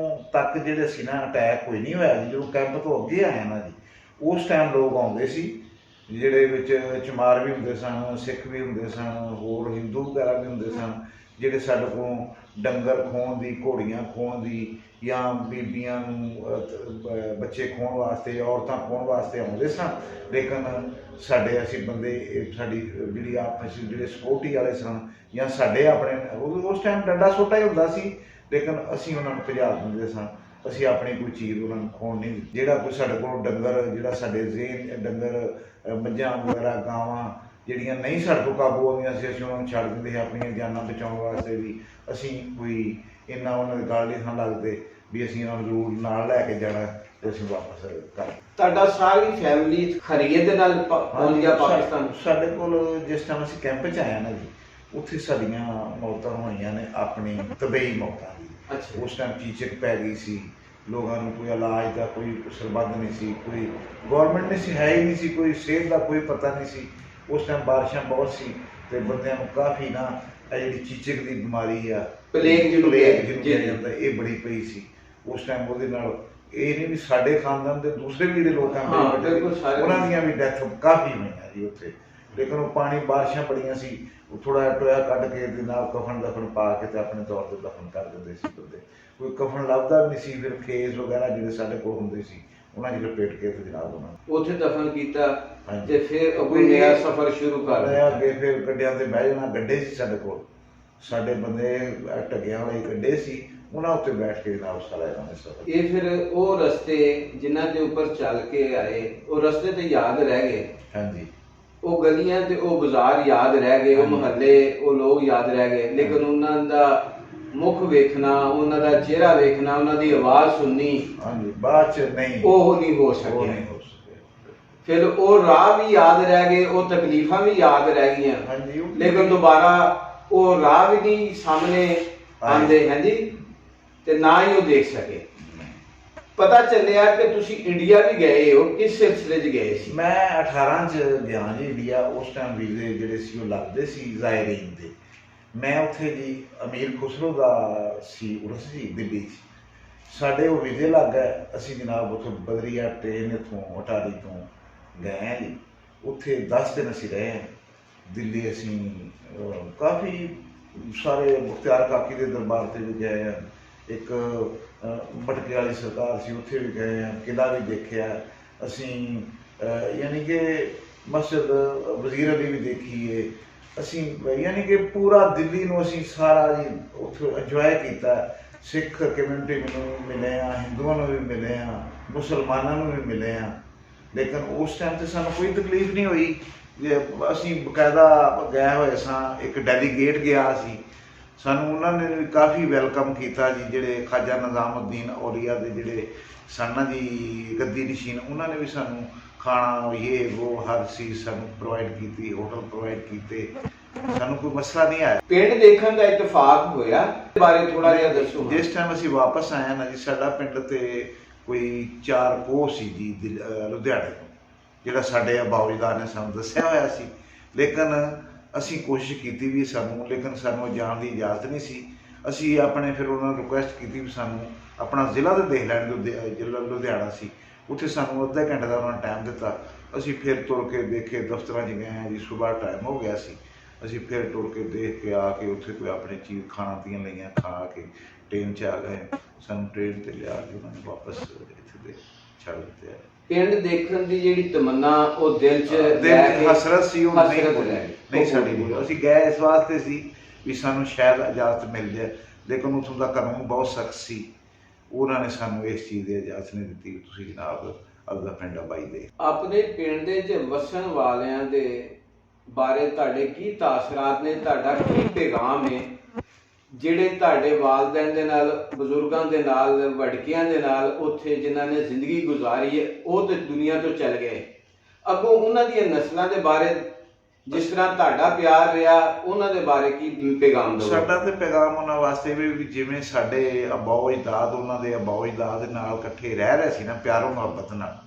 ਤੱਕ ਜਿਹੜੇ ਸੀ ਨਾ, ਅਟੈਕ ਕੋਈ ਨਹੀਂ ਹੋਇਆ ਜੀ। ਜਦੋਂ ਕੈਂਪ ਤੋਂ ਅੱਗੇ ਆਏ ਨਾ ਜੀ, ਉਸ ਟਾਈਮ ਲੋਕ ਆਉਂਦੇ ਸੀ ਜਿਹੜੇ ਵਿੱਚ ਚਮਾਰ ਵੀ ਹੁੰਦੇ ਸਨ, ਸਿੱਖ ਵੀ ਹੁੰਦੇ ਸਨ, ਹੋਰ ਹਿੰਦੂ ਵਗੈਰਾ ਵੀ ਹੁੰਦੇ ਸਨ, ਜਿਹੜੇ ਸਾਡੇ ਕੋਲੋਂ ਡੰਗਰ ਖੋਹਣ ਦੀ, ਘੋੜੀਆਂ ਖੋਹਣ ਦੀ, ਜਾਂ ਬੀਬੀਆਂ ਨੂੰ ਬੱਚੇ ਖੋਹਣ ਵਾਸਤੇ, ਔਰਤਾਂ ਖੋਹਣ ਵਾਸਤੇ ਆਉਂਦੇ ਸਨ। ਲੇਕਿਨ ਸਾਡੇ ਅਸੀਂ ਬੰਦੇ, ਸਾਡੀ ਜਿਹੜੀ ਆਪਸ ਜਿਹੜੇ ਸਿਕਿਉਰਟੀ ਵਾਲੇ ਸਨ, ਜਾਂ ਸਾਡੇ ਆਪਣੇ ਉਸ ਟਾਈਮ ਡੰਡਾ ਸੋਟਾ ਹੀ ਹੁੰਦਾ ਸੀ, ਲੇਕਿਨ ਅਸੀਂ ਉਹਨਾਂ ਨੂੰ ਭਜਾ ਦਿੰਦੇ ਸਾਂ। ਅਸੀਂ ਆਪਣੀ ਕੋਈ ਚੀਜ਼ ਉਹਨਾਂ ਨੂੰ ਖੋਹਣ ਨਹੀਂ ਦਿੱਤੀ। ਜਿਹੜਾ ਕੋਈ ਸਾਡੇ ਕੋਲ ਡੰਗਰ, ਜਿਹੜਾ ਸਾਡੇ ਡੰਗਰ, ਮੱਝਾਂ ਵਗੈਰਾ, ਗਾਵਾਂ ਜਿਹੜੀਆਂ ਨਹੀਂ ਸਾਡੇ ਕੋਲ ਕਾਬੂ ਆਉਂਦੀਆਂ ਸੀ, ਅਸੀਂ ਉਹਨਾਂ ਨੂੰ ਛੱਡ ਦਿੰਦੇ ਸੀ ਆਪਣੀਆਂ ਜਾਨਾਂ ਬਚਾਉਣ ਵਾਸਤੇ ਵੀ। ਅਸੀਂ ਕੋਈ ਇੰਨਾ ਉਹਨਾਂ ਦੇ ਗੱਲ ਨਹੀਂ ਲੱਗਦੇ ਵੀ ਅਸੀਂ ਉਹਨਾਂ ਨੂੰ ਜ਼ਰੂਰ ਨਾਲ ਲੈ ਕੇ ਜਾਣਾ ਤੇ ਅਸੀਂ ਵਾਪਸ ਕਰ। ਤੁਹਾਡਾ ਸਾਰੀ ਫੈਮਿਲੀ ਖਰੀਏ ਦੇ ਨਾਲ ਪਹੁੰਚ ਗਿਆ ਪਾਕਿਸਤਾਨ? ਸਾਡੇ ਕੋਲ ਜਿਸ ਟਾਈਮ ਅਸੀਂ ਕੈਂਪ 'ਚ ਆਏ ਨਾ ਜੀ, ਉੱਥੇ ਸਾਡੀਆਂ ਮੌਤਾਂ ਹੋਈਆਂ ਨੇ ਆਪਣੀ ਤਬਈ ਮੌਤਾਂ। ਅੱਛਾ। ਉਸ ਟਾਈਮ ਚੀਚਕ ਪੈ ਗਈ ਸੀ, ਲੋਕਾਂ ਨੂੰ ਕੋਈ ਇਲਾਜ ਦਾ ਕੋਈ ਸਰਬੰਧ ਨਹੀਂ ਸੀ, ਕੋਈ ਗੌਰਮੈਂਟ ਨਹੀਂ ਸੀ, ਹੈ ਹੀ ਨਹੀਂ ਸੀ, ਕੋਈ ਸਿਹਤ ਦਾ ਕੋਈ ਪਤਾ ਨਹੀਂ ਸੀ। ਉਸ ਟਾਈਮ ਬਾਰਿਸ਼ਾਂ ਬਹੁਤ ਸੀ ਤੇ ਬੰਦਿਆਂ ਨੂੰ ਕਾਫੀ ਨਾ ਇਹ ਜਿਹੜੀ ਚੀਚਕ ਦੀ ਬਿਮਾਰੀ ਆ, ਪਲੇਗ ਜਿਹਨੂੰ ਕਿਹਾ ਜਾਂਦਾ, ਇਹ ਬੜੀ ਪਈ ਸੀ ਉਸ ਟਾਈਮ। ਉਹਦੇ ਨਾਲ ਇਹ ਨਹੀਂ ਵੀ ਸਾਡੇ ਖਾਨਦਾਨ ਦੇ ਦੂਸਰੇ ਵੀ ਜਿਹੜੇ ਲੋਕਾਂ ਦੇ ਉਹਨਾਂ ਦੀਆਂ ਵੀ ਡੈਥ ਕਾਫੀ ਹੋਈਆਂ ਜੀ ਉੱਥੇ। ਲੇਕਿਨ ਉਹ ਪਾਣੀ, ਬਾਰਿਸ਼ਾਂ ਬੜੀਆਂ ਸੀ, ਉਹ ਥੋੜਾ ਟੋਇਆ ਕੱਢ ਕੇ ਦੇ ਨਾਲ ਕਫਨ ਦਫਨ ਪਾ ਕੇ ਤੇ ਆਪਣੇ ਤੌਰ ਤੇ ਦਫਨ ਕਰ ਦਿੰਦੇ ਸੀ ਬੰਦੇ। ਕੋਈ ਕਫਨ ਲੱਭਦਾ ਵੀ ਨਹੀਂ ਸੀ, ਫਿਰ ਖੇਸ ਵਗੈਰਾ ਜਿਹੜੇ ਸਾਡੇ ਕੋਲ ਹੁੰਦੇ ਸੀ ਉਹਨਾਂ 'ਚ ਲਪੇਟ ਕੇ ਤੇ ਜਨਾਬ ਉਹਨਾਂ ਨੂੰ ਉੱਥੇ ਦਫਨ ਕੀਤਾ ਤੇ ਫਿਰ ਕੋਈ ਨਵਾਂ ਸਫ਼ਰ ਸ਼ੁਰੂ ਕਰ ਲਿਆ। ਅੱਗੇ ਫਿਰ ਗੱਡਿਆਂ ਤੇ ਬਹਿ ਜਾਣਾ, ਗੱਡੇ ਸੀ ਸਾਡੇ ਕੋਲ, ਸਾਡੇ ਬੰਦੇ ਢੱਗਿਆਂ ਵਾਲੇ ਗੱਡੇ ਸੀ, ਉਹਨਾਂ ਉੱਤੇ ਬੈਠ ਕੇ ਜਨਾਬ ਸਾਰਾ ਇਹਨਾਂ ਨੇ ਸਫ਼ਰ। ਇਹ ਫਿਰ ਉਹ ਰਸਤੇ ਜਿਨ੍ਹਾਂ ਦੇ ਉੱਪਰ ਚੱਲ ਕੇ ਆਏ, ਉਹ ਰਸਤੇ ਤੇ ਯਾਦ ਰਹਿ ਗਏ? ਹਾਂਜੀ। ਉਹ ਗਲੀਆਂ ਤੇ ਉਹ ਬਾਜ਼ਾਰ ਯਾਦ ਰਹਿ ਗਏ, ਉਹ ਮੁਹੱਲੇ, ਉਹ ਲੋਕ ਯਾਦ ਰਹਿ ਗਏ, ਲੇਕਿਨ ਉਹਨਾਂ ਦਾ ਮੁਖ ਵੇਖਣਾ, ਉਹਨਾਂ ਦਾ ਚਿਹਰਾ ਵੇਖਣਾ, ਉਹਨਾਂ ਦੀ ਆਵਾਜ਼ ਸੁਣਨੀ, ਹਾਂਜੀ, ਬਾਅਦ 'ਚ ਨਹੀਂ, ਉਹ ਨਹੀਂ ਹੋ ਸਕਿਆ। ਫਿਰ ਉਹ ਰਾਹ ਵੀ ਯਾਦ ਰਹਿ ਗਏ, ਉਹ ਤਕਲੀਫਾਂ ਵੀ ਯਾਦ ਰਹਿ ਗਈਆਂ। ਹਾਂਜੀ। ਲੇਕਿਨ ਦੁਬਾਰਾ ਉਹ ਰਾਹ ਵੀ ਨਹੀਂ ਸਾਹਮਣੇ ਆਉਂਦੇ, ਹਾਂਜੀ, ਤੇ ਨਾ ਹੀ ਉਹ ਦੇਖ ਸਕੇ। ਪਤਾ ਚੱਲਿਆ ਕਿ ਤੁਸੀਂ ਇੰਡੀਆ ਵੀ ਗਏ ਹੋ, ਕਿਸ ਸਿਲਸਿਲੇ 'ਚ ਗਏ ਸੀ? ਮੈਂ 18 'ਚ ਗਿਆ ਜੀ ਇੰਡੀਆ। ਉਸ ਟਾਈਮ ਵੀਜ਼ੇ ਜਿਹੜੇ ਸੀ ਉਹ ਲੱਗਦੇ ਸੀ ਜ਼ਾਇਰੀਨ ਦੇ। ਮੈਂ ਉੱਥੇ ਜੀ ਅਮੀਰ ਖੁਸਰੋ ਦਾ ਸੀ ਉਰਸ ਸੀ ਦਿੱਲੀ 'ਚ, ਸਾਡੇ ਉਹ ਵੀਜ਼ੇ ਲੱਗ ਗਏ। ਅਸੀਂ ਜਨਾਬ ਉੱਥੇ ਬਦਰੀਆ ਟ੍ਰੇਨ ਇੱਥੋਂ ਅਟਾਰੀ ਤੋਂ ਗਏ ਜੀ। ਉੱਥੇ 10 ਦਿਨ ਅਸੀਂ ਰਹੇ ਦਿੱਲੀ। ਅਸੀਂ ਕਾਫੀ ਸਾਰੇ ਮੁਖਤਿਆਰ ਕਾਕੀ ਦੇ ਦਰਬਾਰ 'ਤੇ ਵੀ ਗਏ ਹਾਂ, ਇੱਕ ਮਟਕੇ ਵਾਲੀ ਸਰਕਾਰ ਸੀ, ਉੱਥੇ ਵੀ ਗਏ ਹਾਂ, ਕਿਲ੍ਹਾ ਵੀ ਦੇਖਿਆ ਅਸੀਂ, ਯਾਨੀ ਕਿ ਮਸਜਿਦ ਵਜ਼ੀਰ ਅਲੀ ਵੀ ਦੇਖੀ ਹੈ ਅਸੀਂ, ਯਾਨੀ ਕਿ ਪੂਰਾ ਦਿੱਲੀ ਨੂੰ ਅਸੀਂ ਸਾਰਾ ਜੀ ਉੱਥੇ ਇੰਜੋਏ ਕੀਤਾ। ਸਿੱਖ ਕਮਿਊਨਿਟੀ ਨੂੰ ਮਿਲੇ ਹਾਂ, ਹਿੰਦੂਆਂ ਨੂੰ ਵੀ ਮਿਲੇ ਹਾਂ, ਮੁਸਲਮਾਨਾਂ ਨੂੰ ਵੀ ਮਿਲੇ ਹਾਂ। ਲੇਕਿਨ ਉਸ ਟਾਈਮ 'ਤੇ ਸਾਨੂੰ ਕੋਈ ਤਕਲੀਫ ਨਹੀਂ ਹੋਈ। ਅਸੀਂ ਬਕਾਇਦਾ ਗਏ ਹੋਏ ਸਾਂ, ਇੱਕ ਡੈਲੀਗੇਟ ਗਿਆ ਸੀ, ਸਾਨੂੰ ਉਹਨਾਂ ਨੇ ਵੀ ਕਾਫੀ ਵੈਲਕਮ ਕੀਤਾ ਜੀ। ਜਿਹੜੇ ਖਾਜਾ ਨਿਜ਼ਾਮੁਦੀਨ ਔਲੀਆ ਦੇ ਜਿਹੜੇ ਸਨ ਨਾ ਜੀ ਗੱਦੀ ਨਸ਼ੀਨ, ਉਹਨਾਂ ਨੇ ਵੀ ਸਾਨੂੰ ਖਾਣਾ, ਇਹ ਉਹ ਹਰ ਚੀਜ਼ ਸਾਨੂੰ ਪ੍ਰੋਵਾਈਡ ਕੀਤੀ, ਹੋਟਲ ਪ੍ਰੋਵਾਈਡ ਕੀਤੇ, ਸਾਨੂੰ ਕੋਈ ਮਸਲਾ ਨਹੀਂ ਆਇਆ। ਪਿੰਡ ਦੇਖਣ ਦਾ ਇਤਫਾਕ ਹੋਇਆ, ਇਸ ਬਾਰੇ ਥੋੜਾ ਜਿਹਾ ਦੱਸੋ। ਜਿਸ ਟਾਈਮ ਅਸੀਂ ਵਾਪਸ ਆਏ ਨਾ ਜੀ, ਸਾਡਾ ਪਿੰਡ ਤੇ ਕੋਈ 4 ਕੋਹ ਸੀ ਜੀ ਲੁਧਿਆਣੇ ਤੋਂ, ਜਿਹੜਾ ਸਾਡੇ ਬਾਉਜਦਾਰ ਨੇ ਸਾਨੂੰ ਦੱਸਿਆ ਹੋਇਆ ਸੀ। ਲੇਕਿਨ ਅਸੀਂ ਕੋਸ਼ਿਸ਼ ਕੀਤੀ ਵੀ ਸਾਨੂੰ, ਲੇਕਿਨ ਸਾਨੂੰ ਜਾਣ ਦੀ ਇਜਾਜ਼ਤ ਨਹੀਂ ਸੀ। ਅਸੀਂ ਆਪਣੇ ਫਿਰ ਉਹਨਾਂ ਨੂੰ ਰਿਕੁਐਸਟ ਕੀਤੀ ਵੀ ਸਾਨੂੰ ਆਪਣਾ ਜ਼ਿਲ੍ਹਾ ਤਾਂ ਦੇਖ ਲੈਣ ਦਿਓ। ਜ਼ਿਲ੍ਹਾ ਲੁਧਿਆਣਾ ਸੀ, ਉੱਥੇ ਸਾਨੂੰ ਅੱਧੇ ਘੰਟੇ ਦਾ ਉਹਨਾਂ ਨੇ ਟਾਈਮ ਦਿੱਤਾ। ਅਸੀਂ ਫਿਰ ਤੁਰ ਕੇ ਦੇਖੇ, ਦਫ਼ਤਰਾਂ 'ਚ ਗਏ ਹਾਂ ਜੀ, ਸੁਬਾਹ ਟਾਈਮ ਹੋ ਗਿਆ ਸੀ। ਅਸੀਂ ਫਿਰ ਟੁਰ ਕੇ ਦੇਖ ਕੇ ਆ ਕੇ ਉੱਥੇ ਕੋਈ ਆਪਣੀ ਚੀਜ਼ ਖਾਣਾ ਪੀਣ ਲਈਆਂ, ਖਾ ਕੇ ਟ੍ਰੇਨ 'ਚ ਆ ਗਏ। ਸਾਨੂੰ ਟ੍ਰੇਨ 'ਤੇ ਲਿਆ ਕੇ ਉਹਨਾਂ ਨੇ ਵਾਪਸ ਇੱਥੇ ਦੇ ਛੱਡ ਦਿੱਤੇ। ਪਿੰਡ ਦੇਖਣ ਦੀ ਜਿਹੜੀ ਤਮੰਨਾ ਉਹ ਦਿਲ 'ਚ ਹਸਰਤ ਸੀ, ਉਹ ਨਹੀਂ ਸਾਡੀ ਹੋਈ। ਅਸੀਂ ਗਏ ਇਸ ਵਾਸਤੇ ਸੀ ਵੀ ਸਾਨੂੰ ਸ਼ਾਇਦ ਇਜਾਜ਼ਤ ਮਿਲ ਜਾਏ, ਲੇਕਿਨ ਉੱਥੋਂ ਦਾ ਕਾਨੂੰਨ ਬਹੁਤ ਸਖਤ ਸੀ। ਉਹਨਾਂ ਨੇ ਸਾਨੂੰ ਇਸ ਚੀਜ਼ ਦੀ ਇਜਾਜ਼ਤ ਨਹੀਂ ਦਿੱਤੀ। ਤੁਸੀਂ ਜਨਾਬ ਆਪਦਾ ਪਿੰਡ ਆਬਾਈ ਦੇ ਆਪਣੇ ਪਿੰਡ ਦੇ 'ਚ ਵਸਣ ਵਾਲਿਆਂ ਦੇ ਬਾਰੇ ਤੁਹਾਡੇ ਕੀ ਤਾਸਰਾਤ ਨੇ, ਤੁਹਾਡਾ ਕੀ ਪੈਗਾਮ ਹੈ? ਜਿਹੜੇ ਤੁਹਾਡੇ ਵਾਲਿदैन ਦੇ ਨਾਲ, ਬਜ਼ੁਰਗਾਂ ਦੇ ਨਾਲ, ਵਡਕਿਆਂ ਦੇ ਨਾਲ ਉੱਥੇ ਜਿਨ੍ਹਾਂ ਨੇ ਜ਼ਿੰਦਗੀ ਗੁਜ਼ਾਰੀ ਹੈ, ਉਹ ਤੇ ਦੁਨੀਆ ਤੋਂ ਚਲ ਗਏ, ਅੱਗੋਂ ਉਹਨਾਂ ਦੀਆਂ ਨਸਲਾਂ ਦੇ ਬਾਰੇ ਜਿਸ ਤਰ੍ਹਾਂ ਤੁਹਾਡਾ ਪਿਆਰ ਰਿਹਾ ਉਹਨਾਂ ਦੇ ਬਾਰੇ ਕੀ ਪੈਗਾਮ ਦਿਓ? ਸਾਡਾ ਤੇ ਪੈਗਾਮ ਉਹਨਾਂ ਵਾਸਤੇ ਵੀ ਜਿਵੇਂ ਸਾਡੇ ਅਬਾਓ ਅਜਦਾਦ ਉਹਨਾਂ ਦੇ ਅਬਾਓ ਅਜਦਾਦ ਦੇ ਨਾਲ ਇਕੱਠੇ ਰਹਿ ਰਹੇ ਸੀ ਨਾ ਪਿਆਰੋ ਮੁਹੱਬਤ ਨਾਲ,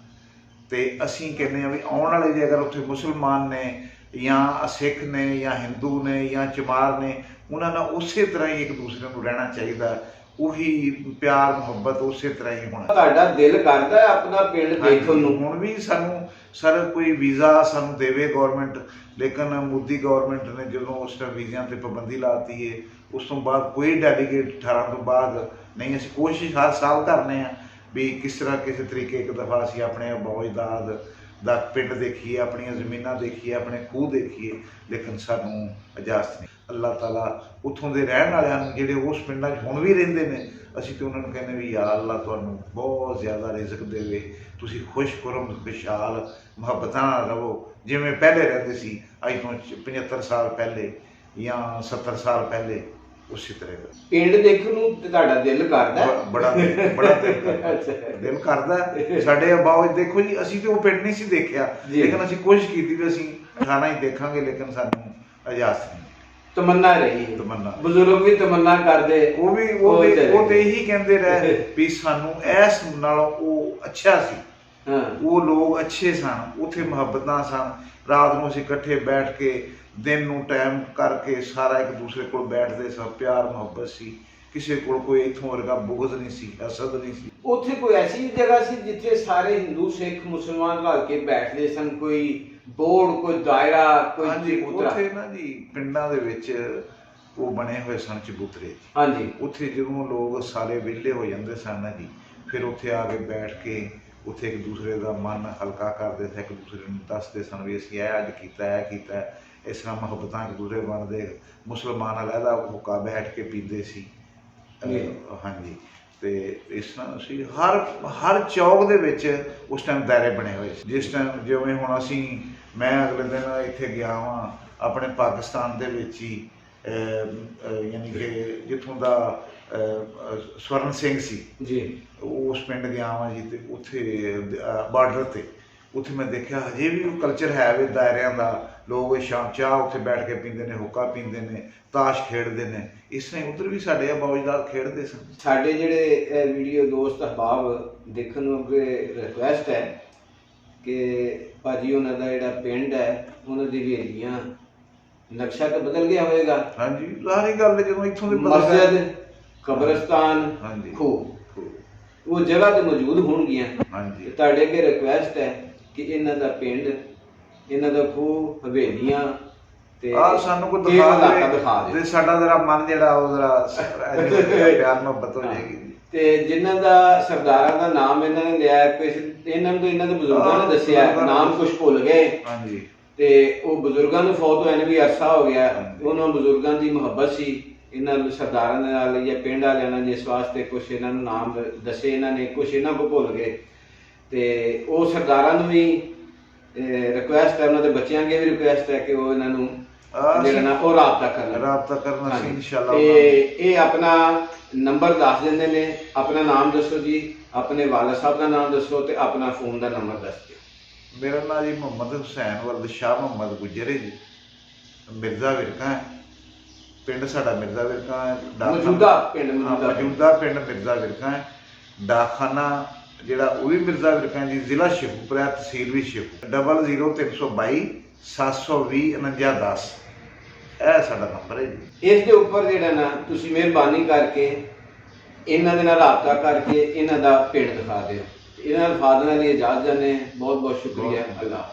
ਤੇ ਅਸੀਂ ਕਹਿੰਦੇ ਆ ਵੀ ਆਉਣ ਵਾਲੇ ਜੇ ਅਗਰ ਉੱਥੇ ਮੁਸਲਮਾਨ ਨੇ ਜਾਂ ਸਿੱਖ ਨੇ ਜਾਂ ਹਿੰਦੂ ਨੇ ਜਾਂ ਚਮਾਰ ਨੇ, ਉਹਨਾਂ ਨਾਲ ਉਸੇ ਤਰ੍ਹਾਂ ਹੀ ਇੱਕ ਦੂਸਰੇ ਨੂੰ ਰਹਿਣਾ ਚਾਹੀਦਾ, ਉਹੀ ਪਿਆਰ ਮੁਹੱਬਤ ਉਸੇ ਤਰ੍ਹਾਂ ਹੀ ਹੋਣਾ। ਤੁਹਾਡਾ ਦਿਲ ਕਰਦਾ ਹੈ ਆਪਣਾ ਪਿੰਡ ਦੇਖਣ ਨੂੰ? ਹੁਣ ਵੀ ਸਾਨੂੰ ਸਰ ਕੋਈ ਵੀਜ਼ਾ ਸਾਨੂੰ ਦੇਵੇ ਗਵਰਨਮੈਂਟ, ਲੇਕਿਨ ਮੋਦੀ ਗਵਰਨਮੈਂਟ ਨੇ ਜਦੋਂ ਉਸ ਟਾਈਮ ਵੀਜ਼ਿਆਂ ਤੇ ਪਾਬੰਦੀ ਲਾਤੀ ਹੈ, ਉਸ ਤੋਂ ਬਾਅਦ ਕੋਈ ਡੈਲੀਗੇਟ 18 ਤੋਂ ਬਾਅਦ ਨਹੀਂ। ਅਸੀਂ ਕੋਸ਼ਿਸ਼ ਹਰ ਸਾਲ ਕਰਨੇ ਆ ਵੀ ਕਿਸ ਤਰ੍ਹਾਂ ਕਿਸੇ ਤਰੀਕੇ ਇੱਕ ਦਫਾ ਅਸੀਂ ਆਪਣੇ ਅਬਾਓ ਅਜਦਾਦ ਦਾ ਪਿੰਡ ਦੇਖੀਏ, ਆਪਣੀਆਂ ਜ਼ਮੀਨਾਂ ਦੇਖੀਏ, ਆਪਣੇ ਖੂਹ ਦੇਖੀਏ, ਲੇਕਿਨ ਸਾਨੂੰ ਇਜਾਜ਼ਤ ਨਹੀਂ। ਅੱਲਾਹ ਤਾਲਾ ਉੱਥੋਂ ਦੇ ਰਹਿਣ ਵਾਲਿਆਂ ਨੂੰ ਜਿਹੜੇ ਉਸ ਪਿੰਡਾਂ 'ਚ ਹੁਣ ਵੀ ਰਹਿੰਦੇ ਨੇ, ਅਸੀਂ ਤੇ ਉਹਨਾਂ ਨੂੰ ਕਹਿੰਦੇ ਵੀ ਯਾ ਅੱਲਾਹ ਤੁਹਾਨੂੰ ਬਹੁਤ ਜ਼ਿਆਦਾ ਰਿਜ਼ਕ ਦੇਵੇ, ਤੁਸੀਂ ਖੁਸ਼ਖੁਰਮ ਖੁਸ਼ਹਾਲ ਮੁਹੱਬਤਾਂ ਨਾਲ ਰਹੋ ਜਿਵੇਂ ਪਹਿਲੇ ਰਹਿੰਦੇ ਸੀ, ਅੱਜ ਤੋਂ 75 ਸਾਲ ਪਹਿਲੇ ਜਾਂ 70 ਸਾਲ ਪਹਿਲੇ, ਉਸੇ ਤਰ੍ਹਾਂ ਦਾ ਪਿੰਡ ਦੇਖਣ ਨੂੰ ਤੇ ਤੁਹਾਡਾ ਦਿਲ ਕਰਦਾ? ਬੜਾ ਦਿਲ ਕਰਦਾ। ਸਾਡੇ ਅਬਾਓ ਦੇਖੋ ਜੀ, ਅਸੀਂ ਤੇ ਉਹ ਪਿੰਡ ਨਹੀਂ ਸੀ ਦੇਖਿਆ, ਲੇਕਿਨ ਅਸੀਂ ਕੋਸ਼ਿਸ਼ ਕੀਤੀ ਵੀ ਅਸੀਂ ਖਾਣਾ ਹੀ ਦੇਖਾਂਗੇ, ਲੇਕਿਨ ਸਾਨੂੰ ਇਜਾਜ਼ਤ ਨਹੀਂ। ਤਮੰਨਾ ਰਹੀ, ਤਮੰਨਾ ਬਜ਼ੁਰਗ ਵੀ ਤਮੰਨਾ ਕਰਦੇ, ਉਹ ਤੇ ਇਹੀ ਕਹਿੰਦੇ ਰਹੇ ਵੀ ਸਾਨੂੰ ਇਸ ਨਾਲੋਂ ਉਹ ਅੱਛਾ ਸੀ, ਉਹ ਲੋਕ ਅੱਛੇ ਸਨ, ਉੱਥੇ ਮੁਹੱਬਤਾਂ ਸਨ, ਰਾਤ ਨੂੰ ਅਸੀਂ ਇਕੱਠੇ ਬੈਠ ਕੇ ਦਿਨ ਨੂੰ ਟਾਈਮ ਕਰਕੇ ਸਾਰਾ ਇੱਕ ਦੂਸਰੇ ਕੋਲ ਬੈਠਦੇ ਸਾਂ, ਪਿਆਰ ਮੁਹੱਬਤ ਸੀ, ਕਿਸੇ ਕੋਲ ਕੋਈ ਇੱਥੋਂ ਵਰਗਾ ਬੁਗਜ਼ ਨਹੀਂ ਸੀ, ਹਸਦ ਨਹੀਂ ਸੀ। ਉੱਥੇ ਕੋਈ ਐਸੀ ਜਗ੍ਹਾ ਸੀ ਜਿੱਥੇ ਸਾਰੇ ਹਿੰਦੂ ਸਿੱਖ ਮੁਸਲਮਾਨ ਰਲ ਕੇ ਬੈਠਦੇ ਸਨ, ਕੋਈ ਬੋਰਡ, ਕੋਈ ਦਾਇਰਾ, ਕੋਈ? ਹਾਂਜੀ, ਉੱਥੇ ਨਾ ਜੀ ਪਿੰਡਾਂ ਦੇ ਵਿੱਚ ਉਹ ਬਣੇ ਹੋਏ ਸਨ ਚਬੂਤਰੇ। ਹਾਂਜੀ, ਉੱਥੇ ਜਦੋਂ ਲੋਕ ਸਾਰੇ ਵਿਹਲੇ ਹੋ ਜਾਂਦੇ ਸਨ ਨਾ ਜੀ, ਫਿਰ ਉੱਥੇ ਆ ਕੇ ਬੈਠ ਕੇ ਉੱਥੇ ਇੱਕ ਦੂਸਰੇ ਦਾ ਮਨ ਹਲਕਾ ਕਰਦੇ ਸੀ, ਇੱਕ ਦੂਸਰੇ ਨੂੰ ਦੱਸਦੇ ਸਨ ਵੀ ਅਸੀਂ ਇਹ ਅੱਜ ਕੀਤਾ, ਇਹ ਕੀਤਾ, ਇਸ ਤਰ੍ਹਾਂ ਮੁਹੱਬਤਾਂ ਇੱਕ ਦੂਸਰੇ ਬਣਦੇ। ਮੁਸਲਮਾਨ ਅਲੱਗਾ ਹੁੱਕਾ ਬੈਠ ਕੇ ਪੀਂਦੇ ਸੀ। ਹਾਂਜੀ, ਤੇ ਇਸ ਤਰ੍ਹਾਂ ਅਸੀਂ ਹਰ ਚੌਕ ਦੇ ਵਿੱਚ ਉਸ ਟਾਈਮ ਦਾਇਰੇ ਬਣੇ ਹੋਏ ਸੀ। ਜਿਸ ਟਾਈਮ ਜਿਵੇਂ ਹੁਣ ਮੈਂ ਅਗਲੇ ਦਿਨ ਇੱਥੇ ਗਿਆ ਹਾਂ ਆਪਣੇ ਪਾਕਿਸਤਾਨ ਦੇ ਵਿੱਚ ਹੀ, ਯਾਨੀ ਕਿ ਜਿੱਥੋਂ ਦਾ ਸਵਰਨ ਸਿੰਘ ਸੀ ਜੀ, ਉਸ ਪਿੰਡ ਗਿਆ ਹਾਂ ਜੀ, ਤੇ ਉੱਥੇ ਬਾਰਡਰ ਤੇ ਉੱਥੇ ਮੈਂ ਦੇਖਿਆ ਹਜੇ ਵੀ ਉਹ ਕਲਚਰ ਹੈ ਵੀ ਦਾਇਰਿਆਂ ਦਾ, ਲੋਕ ਸ਼ਾਮ ਚਾਹ ਉੱਥੇ ਬੈਠ ਕੇ ਪੀਂਦੇ ਨੇ, ਹੁੱਕਾ ਪੀਂਦੇ ਨੇ, ਤਾਸ਼ ਖੇਡਦੇ ਨੇ। ਇਸ ਤਰ੍ਹਾਂ ਉੱਧਰ ਵੀ ਸਾਡੇ ਅਬਾਓ ਅਜਦਾਦ ਖੇਡਦੇ ਸਨ। ਸਾਡੇ ਜਿਹੜੇ ਵੀਡੀਓ ਦੋਸਤ ਅਹਿਬਾਬ ਦੇਖਣ ਨੂੰ ਅੱਗੇ ਰਿਕੁਐਸਟ ਹੈ ਕਿ ਭਾਜੀ ਉਹਨਾਂ ਦਾ ਜਿਹੜਾ ਪਿੰਡ ਹੈ, ਉਹਨਾਂ ਦੀ ਹਵੇਲੀਆਂ ਨਕਸ਼ਾ ਤਾਂ ਬਦਲ ਗਿਆ ਹੋਵੇਗਾ? ਹਾਂਜੀ, ਸਾਰੀ ਗੱਲ ਜਦੋਂ ਇੱਥੋਂ ਦੇ ਮਸਜਿਦ, ਕਬਰਸਤਾਨ, ਹਾਂਜੀ, ਖੂਹ, ਉਹ ਜਗ੍ਹਾ ਤੇ ਮੌਜੂਦ ਹੋਣਗੀਆਂ। ਹਾਂਜੀ, ਤੁਹਾਡੇ ਅੱਗੇ ਰਿਕੁਐਸਟ ਹੈ ਕਿ ਇਹਨਾਂ ਦਾ ਪਿੰਡ, ਇਹਨਾਂ ਦਾ ਖੂਹ, ਹਵੇਲੀਆਂ ਤੇ ਸਾਨੂੰ ਕੋਈ ਦਿਖਾ ਦੇ, ਸਾਡਾ ਜਰਾ ਮਨ ਜਿਹੜਾ ਉਹ ਜਰਾ ਪਿਆਰ ਮੁਹੱਬਤ ਹੋ ਜਾਏਗੀ। ਤੇ ਜਿਨ੍ਹਾਂ ਦਾ ਸਰਦਾਰਾਂ ਦਾ ਨਾਮ ਇਹਨਾਂ ਨੇ ਲਿਆ, ਇਹਨਾਂ ਨੂੰ ਇਹਨਾਂ ਦੇ ਬਜ਼ੁਰਗਾਂ ਨੇ ਦੱਸਿਆ, ਨਾਮ ਕੁਝ ਭੁੱਲ ਗਏ। ਹਾਂਜੀ, ਤੇ ਉਹ ਬਜ਼ੁਰਗਾਂ ਨੂੰ ਫੌਤ ਹੋਏ ਨੇ ਵੀ ਅਰਸਾ ਹੋ ਗਿਆ, ਉਹਨਾਂ ਬਜ਼ੁਰਗਾਂ ਦੀ ਮੁਹੱਬਤ ਸੀ ਇਹਨਾਂ ਸਰਦਾਰਾਂ ਦੇ ਨਾਲ ਜਾਂ ਪਿੰਡ ਵਾਲਿਆਂ ਨਾਲ, ਜਿਸ ਵਾਸਤੇ ਕੁਛ ਇਹਨਾਂ ਨੂੰ ਨਾਮ ਦੱਸੇ ਇਹਨਾਂ ਨੇ, ਕੁਛ ਇਹਨਾਂ ਕੋਲ ਭੁੱਲ ਗਏ। ਤੇ ਉਹ ਸਰਦਾਰਾਂ ਨੂੰ ਵੀ ਰਿਕੁਐਸਟ ਹੈ, ਉਹਨਾਂ ਦੇ ਬੱਚਿਆਂ ਅੱਗੇ ਵੀ ਰਿਕੁਐਸਟ ਹੈ ਕਿ ਉਹ ਇਹਨਾਂ ਨੂੰ ਜਿਹੜਾ ਨਾ ਉਹ ਰਾਬਤਾ ਕਰਨਾ ਸੀ ਇਨਸ਼ਾਅੱਲਾ। ਤੇ ਇਹ ਆਪਣਾ ਨੰਬਰ ਦੱਸ ਦਿੰਦੇ ਨੇ, ਆਪਣਾ ਨਾਮ ਦੱਸੋ ਜੀ, ਆਪਣੇ ਵਾਲਦ ਸਾਹਿਬ ਦਾ ਨਾਮ ਦੱਸੋ ਤੇ ਆਪਣਾ ਫੋਨ ਦਾ ਨੰਬਰ ਦੱਸ ਦਿਓ। ਮੇਰਾ ਨਾਮ ਜੀ ਮੁਹੰਮਦ ਹੁਸੈਨ ਵਲਦ ਸ਼ਾਹ ਮੁਹੰਮਦ ਗੁੱਜਰ ਹੈ ਜੀ, ਮਿਰਜ਼ਾ ਵਿਰਕਾ ਹੈ ਪਿੰਡ ਸਾਡਾ, ਮਿਰਜ਼ਾ ਵਿਰਕਾ ਹੈ। ਮੌਜੂਦਾ ਪਿੰਡ ਮਿਰਜ਼ਾ ਵਿਰਕਾ ਹੈ। ਡਾਕਖਾਨਾ ਜਿਹੜਾ ਉਹ ਵੀ ਮਿਰਜ਼ਾ ਵਿਰਕਾ ਜੀ, ਜ਼ਿਲ੍ਹਾ ਸ਼ੇਖੂਪੁਰਾ, ਤਹਿਸੀਲ ਵੀ ਸ਼ੇਖੂਪੁਰਾ। 00322 720 4910 ਇਹ ਸਾਡਾ ਨੰਬਰ ਹੈ ਜੀ। ਇਸ ਦੇ ਉੱਪਰ ਜਿਹੜਾ ਨਾ ਤੁਸੀਂ ਮਿਹਰਬਾਨੀ ਕਰਕੇ ਇਹਨਾਂ ਦੇ ਨਾਲ ਰਾਬਤਾ ਕਰਕੇ ਇਹਨਾਂ ਦਾ ਪਿੰਡ ਦਿਖਾ ਦਿਓ। ਇਹਨਾਂ ਅਲਫਾਜ਼ਾਂ ਲਈ ਇਜਾਜ਼ਤ ਦਿੰਦੇ, ਬਹੁਤ ਬਹੁਤ ਸ਼ੁਕਰੀਆ। ਅੱਲਾ।